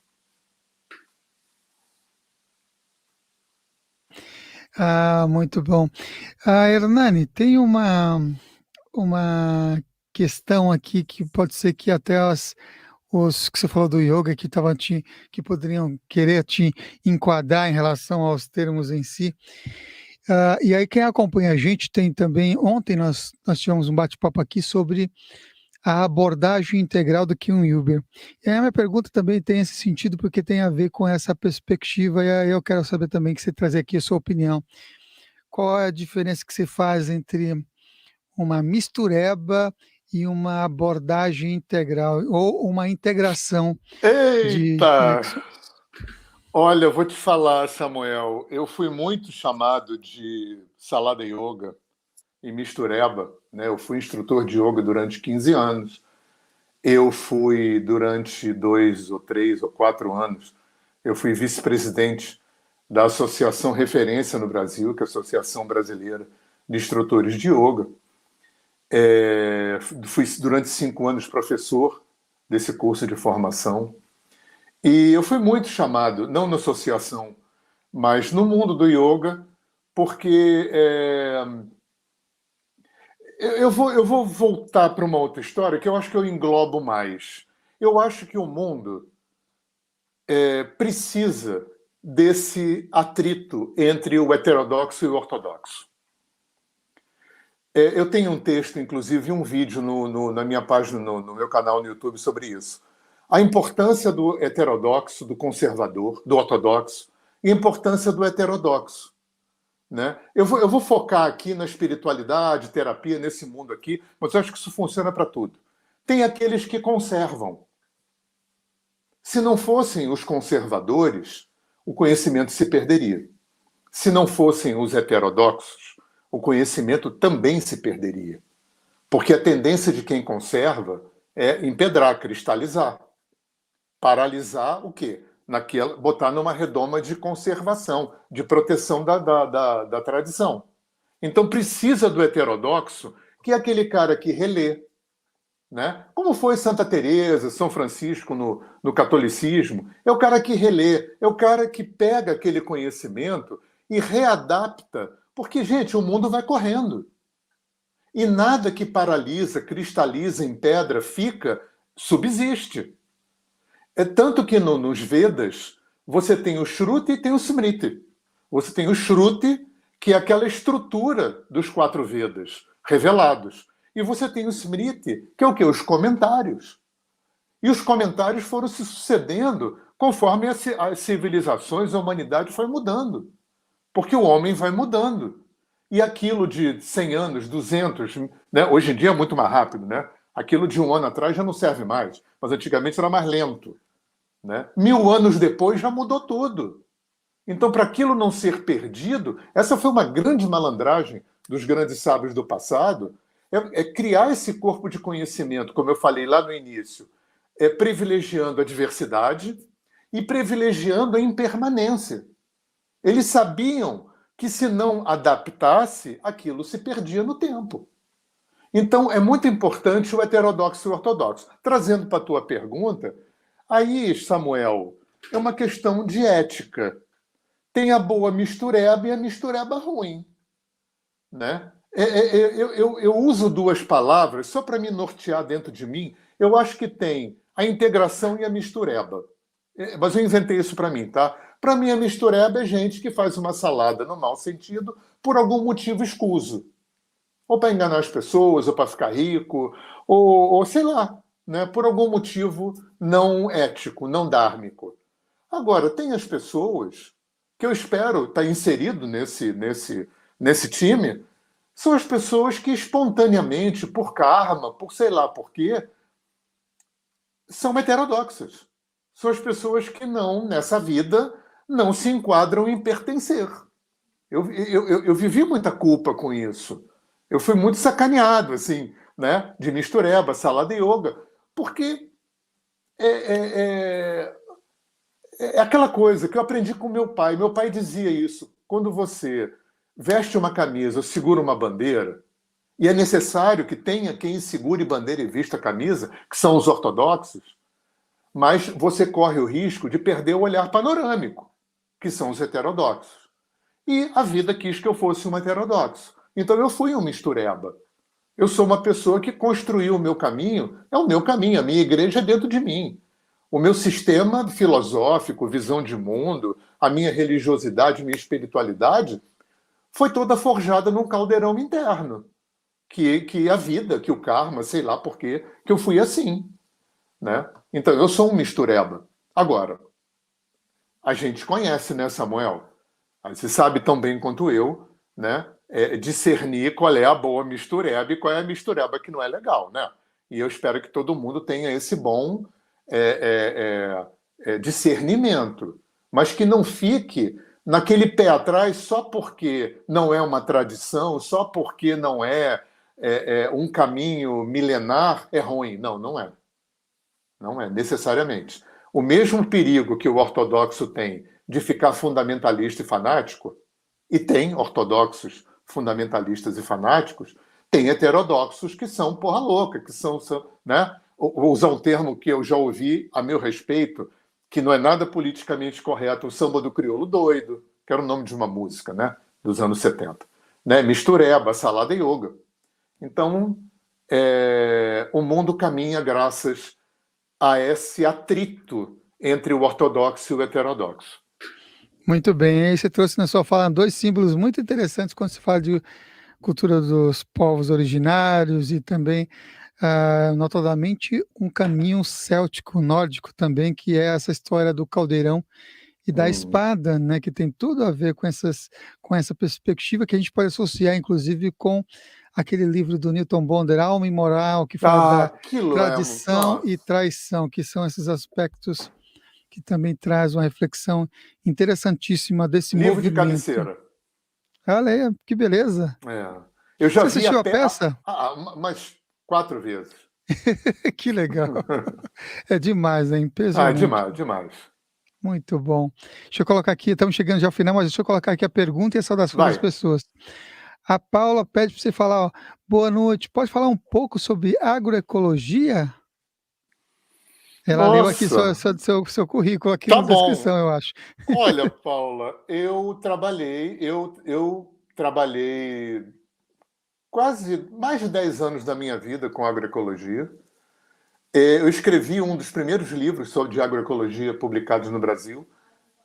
Muito bom. Hernani, tem uma questão aqui que pode ser que até os que você falou do yoga que poderiam querer te enquadrar em relação aos termos em si. E aí quem acompanha a gente tem também, ontem nós tivemos um bate-papo aqui sobre a abordagem integral do Kim Wilber. E aí a minha pergunta também tem esse sentido, porque tem a ver com essa perspectiva, e aí eu quero saber também que você trazer aqui a sua opinião. Qual é a diferença que você faz entre uma mistureba e uma abordagem integral, ou uma integração de Eita! conexões? Olha, eu vou te falar, Samuel, eu fui muito chamado de Salada Yoga e Mistureba, né? Eu fui instrutor de yoga durante 15 anos. Eu fui, durante 2 ou 3 ou 4 anos, eu fui vice-presidente da Associação Referência no Brasil, que é a Associação Brasileira de Instrutores de Yoga. Fui, durante 5 anos, professor desse curso de formação. E eu fui muito chamado, não na associação, mas no mundo do yoga, porque eu vou voltar para uma outra história que eu acho que eu englobo mais. Eu acho que o mundo precisa desse atrito entre o heterodoxo e o ortodoxo. Eu tenho um texto, inclusive, um vídeo na minha página, no meu canal no YouTube sobre isso. A importância do heterodoxo, do conservador, do ortodoxo, e a importância do heterodoxo. Né? Eu vou focar aqui na espiritualidade, terapia, nesse mundo aqui, mas eu acho que isso funciona para tudo. Tem aqueles que conservam. Se não fossem os conservadores, o conhecimento se perderia. Se não fossem os heterodoxos, o conhecimento também se perderia. Porque a tendência de quem conserva é empedrar, cristalizar. Paralisar o quê? Botar numa redoma de conservação, de proteção da tradição. Então precisa do heterodoxo, que é aquele cara que relê, né? Como foi Santa Teresa, São Francisco no catolicismo, é o cara que relê, é o cara que pega aquele conhecimento e readapta, porque, gente, o mundo vai correndo. E nada que paralisa, cristaliza em pedra, subsiste. É tanto que nos Vedas você tem o Shruti e tem o Smriti. Você tem o Shruti, que é aquela estrutura dos 4 Vedas revelados. E você tem o Smriti, que é o quê? Os comentários. E os comentários foram se sucedendo conforme as civilizações, a humanidade foi mudando. Porque o homem vai mudando. E aquilo de 100 anos, 200, né? Hoje em dia é muito mais rápido, né? Aquilo de 1 ano atrás já não serve mais, mas antigamente era mais lento. Né? 1000 anos depois já mudou tudo. Então, para aquilo não ser perdido, essa foi uma grande malandragem dos grandes sábios do passado, é criar esse corpo de conhecimento, como eu falei lá no início, privilegiando a diversidade e privilegiando a impermanência. Eles sabiam que se não adaptasse, aquilo se perdia no tempo. Então, é muito importante o heterodoxo e o ortodoxo. Trazendo para a tua pergunta, aí, Samuel, é uma questão de ética. Tem a boa mistureba e a mistureba ruim. Né? Eu uso 2 palavras só para me nortear dentro de mim. Eu acho que tem a integração e a mistureba. Mas eu inventei isso para mim, tá? Para mim, a mistureba é gente que faz uma salada no mau sentido por algum motivo escuso. Ou para enganar as pessoas, ou para ficar rico, ou sei lá, né? Por algum motivo não ético, não dármico. Agora, tem as pessoas que eu espero estar inserido nesse time, são as pessoas que espontaneamente, por karma, por sei lá por quê, são heterodoxas. São as pessoas que não, nessa vida, não se enquadram em pertencer. Eu vivi muita culpa com isso. Eu fui muito sacaneado, assim, né? De mistureba, salada yoga, porque é aquela coisa que eu aprendi com meu pai. Meu pai dizia isso. Quando você veste uma camisa ou segura uma bandeira, e é necessário que tenha quem segure bandeira e vista a camisa, que são os ortodoxos, mas você corre o risco de perder o olhar panorâmico, que são os heterodoxos. E a vida quis que eu fosse um heterodoxo. Então eu fui um mistureba. Eu sou uma pessoa que construiu o meu caminho, é o meu caminho, a minha igreja é dentro de mim. O meu sistema filosófico, visão de mundo, a minha religiosidade, minha espiritualidade, foi toda forjada num caldeirão interno. Que a vida, que o karma, sei lá por quê, que eu fui assim. Né? Então, eu sou um mistureba. Agora, a gente conhece, né, Samuel? Você sabe tão bem quanto eu, né? Discernir qual é a boa mistureba e qual é a mistureba que não é legal, né? E eu espero que todo mundo tenha esse bom discernimento, mas que não fique naquele pé atrás só porque não é uma tradição, só porque não é um caminho milenar, é ruim. Não, não é. Não é, necessariamente. O mesmo perigo que o ortodoxo tem de ficar fundamentalista e fanático, e tem ortodoxos fundamentalistas e fanáticos, tem heterodoxos que são porra louca, que são né? Vou usar um termo que eu já ouvi a meu respeito, que não é nada politicamente correto, o samba do crioulo doido, que era o nome de uma música, né? Dos anos 70. Né? Mistureba, salada yoga. Então, o mundo caminha graças a esse atrito entre o ortodoxo e o heterodoxo. Muito bem, aí você trouxe na sua fala 2 símbolos muito interessantes quando se fala de cultura dos povos originários e também, notadamente, um caminho céltico, nórdico também, que é essa história do caldeirão e da espada, né, que tem tudo a ver com essa perspectiva que a gente pode associar, inclusive, com aquele livro do Newton Bonder, Alma e Moral, que fala da Aquilo tradição e traição, que são esses aspectos que também traz uma reflexão interessantíssima desse livro movimento. de cabeceira. Olha aí, que beleza. Eu já Você vi assistiu a peça? mas 4 vezes. Que legal. É demais, é impressionante. Demais, demais. Muito bom. Deixa eu colocar aqui, estamos chegando já ao final, mas deixa eu colocar aqui a pergunta e a saudação das pessoas. A Paula pede para você falar, boa noite, pode falar um pouco sobre agroecologia? Ela leu aqui seu currículo aqui na descrição, eu acho. Olha, Paula, eu trabalhei quase mais de 10 anos da minha vida com agroecologia. Eu escrevi um dos primeiros livros de agroecologia publicados no Brasil.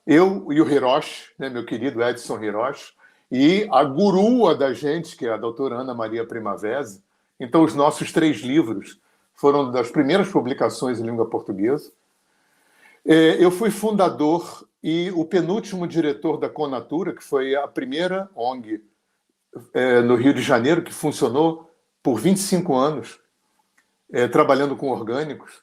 Eu e o Hiroshi, né, meu querido Edson Hiroshi, e a gurua da gente, que é a doutora Ana Maria Primavesi. Então, os nossos 3 livros foram das primeiras publicações em língua portuguesa. Eu fui fundador e o penúltimo diretor da Conatura, que foi a primeira ONG no Rio de Janeiro, que funcionou por 25 anos, trabalhando com orgânicos.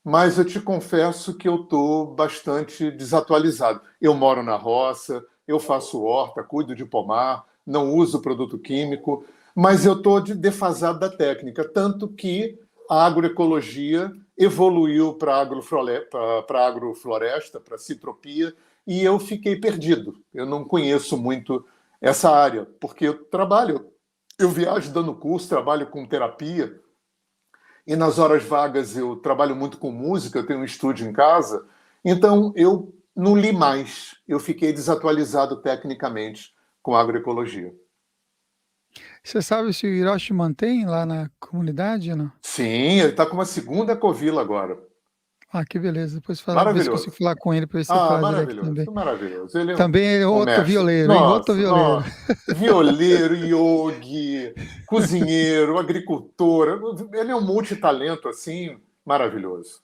Mas eu te confesso que eu estou bastante desatualizado. Eu moro na roça, eu faço horta, cuido de pomar, não uso produto químico, mas eu estou defasado da técnica, tanto que a agroecologia evoluiu para agrofloresta, para citropia, e eu fiquei perdido. Eu não conheço muito essa área, porque eu viajo dando curso, trabalho com terapia, e nas horas vagas eu trabalho muito com música, eu tenho um estúdio em casa, então eu não li mais, eu fiquei desatualizado tecnicamente com agroecologia. Você sabe se o Hiroshi mantém lá na comunidade ou não? Sim, ele está com uma segunda ecovila agora. Que beleza. Depois ver se consigo falar com ele para ver se ele fala direto também. Maravilhoso. Ele também é outro violeiro, hein? Outro violeiro. Violeiro, yogi, cozinheiro, agricultor. Ele é um multitalento, assim, maravilhoso.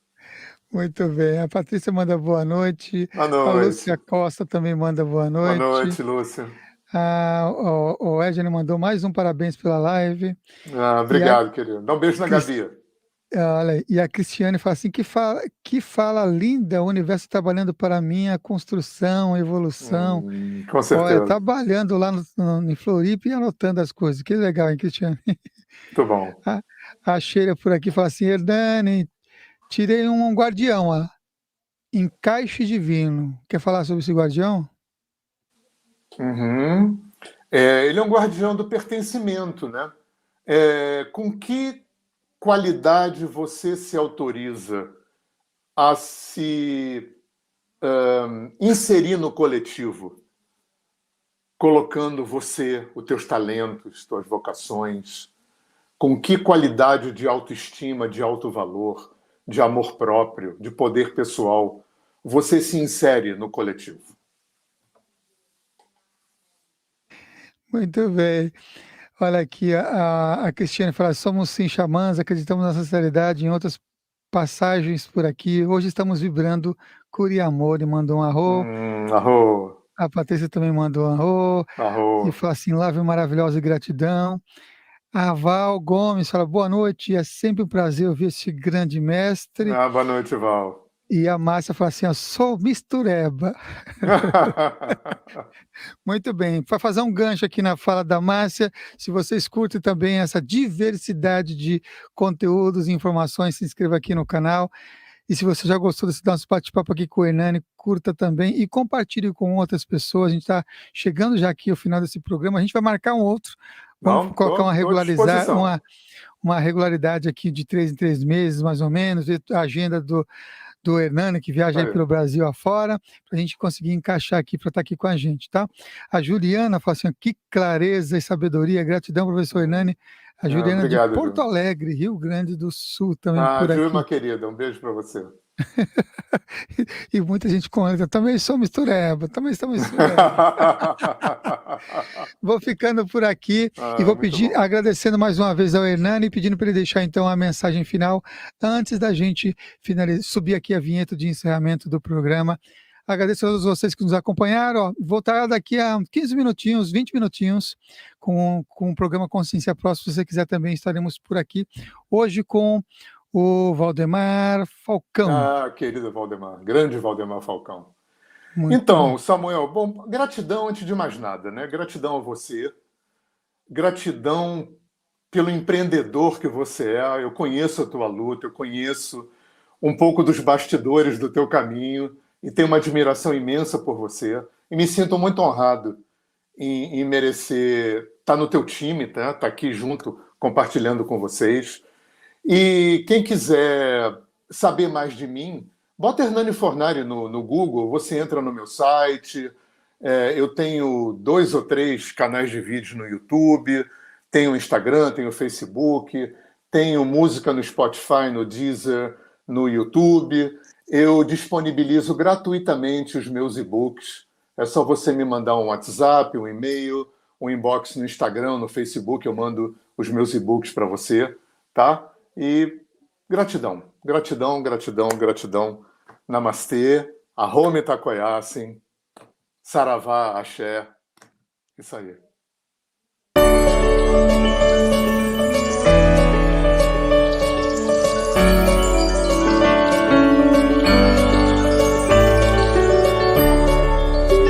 Muito bem. A Patrícia manda boa noite. Boa noite. A Lúcia Costa também manda boa noite. Boa noite, Lúcia. O Edna mandou mais um parabéns pela live. Obrigado, querido. Dá um beijo na Gabi. Olha, e a Cristiane fala assim, que fala linda, o universo trabalhando para mim, a construção, a evolução. Com certeza. Olha, trabalhando lá em Floripa e anotando as coisas. Que legal, hein, Cristiane? Muito bom. A Sheila por aqui fala assim, Hernani, tirei um guardião, ó, encaixe divino. Quer falar sobre esse guardião? Ele é um guardião do pertencimento, né? Com que qualidade você se autoriza a se inserir no coletivo, colocando você, os teus talentos, tuas vocações, com que qualidade de autoestima, de alto valor, de amor próprio, de poder pessoal você se insere no coletivo? Muito bem. Olha aqui, a Cristiane fala, somos sim xamãs, acreditamos na sinceridade em outras passagens por aqui. Hoje estamos vibrando cura e amor, e mandou um arro. Arro. A Patrícia também mandou um arro. Arro. E fala assim, live maravilhosa e gratidão. A Val Gomes fala, boa noite, é sempre um prazer ouvir esse grande mestre. Ah, boa noite, Val. E a Márcia fala assim, ó, sou mistureba. Muito bem, para fazer um gancho aqui na fala da Márcia, se vocês curtem também essa diversidade de conteúdos e informações, se inscreva aqui no canal. E se você já gostou desse nosso bate-papo aqui com o Hernani, curta também e compartilhe com outras pessoas. A gente está chegando já aqui ao final desse programa. A gente vai marcar um outro. Vamos Não, colocar estou à disposição. uma regularidade aqui de 3 em 3 meses, mais ou menos, ver a agenda do Hernani, que viaja aí Aí. pelo Brasil afora, para a gente conseguir encaixar aqui para estar aqui com a gente, tá? A Juliana fala assim, que clareza e sabedoria, gratidão, professor Hernani. A Juliana de Obrigado, Porto Ju. Alegre, Rio Grande do Sul, também Ah, por Ju, aqui. uma querida, um beijo para você. E muita gente comenta, também sou mistureba, também sou mistureba. Vou ficando por aqui e Ah, vou muito pedir, bom. agradecendo mais uma vez ao Hernani, pedindo para ele deixar então a mensagem final, antes da gente subir aqui a vinheta de encerramento do programa. Agradeço a todos vocês que nos acompanharam. Ó, vou estar daqui a 15 minutinhos, 20 minutinhos, com o programa Consciência Próxima. Se você quiser também, estaremos por aqui. Hoje com o Valdemar Falcão. Ah, querido Valdemar, grande Valdemar Falcão. Muito bem. Então, Samuel, bom, gratidão antes de mais nada, né? Gratidão a você, gratidão pelo empreendedor que você é. Eu conheço a tua luta, eu conheço um pouco dos bastidores do teu caminho e tenho uma admiração imensa por você. E me sinto muito honrado em merecer estar no teu time, tá? Estar aqui junto, compartilhando com vocês. E quem quiser saber mais de mim, bota Hernani Fornari no Google, você entra no meu site. Eu tenho 2 ou 3 canais de vídeo no YouTube, tenho Instagram, tenho Facebook, tenho música no Spotify, no Deezer, no YouTube. Eu disponibilizo gratuitamente os meus e-books. É só você me mandar um WhatsApp, um e-mail, um inbox no Instagram, no Facebook, eu mando os meus e-books para você, tá? E gratidão, gratidão, gratidão, gratidão. Namastê, Ahome Takoyasin, Saravá, Axé. Isso aí.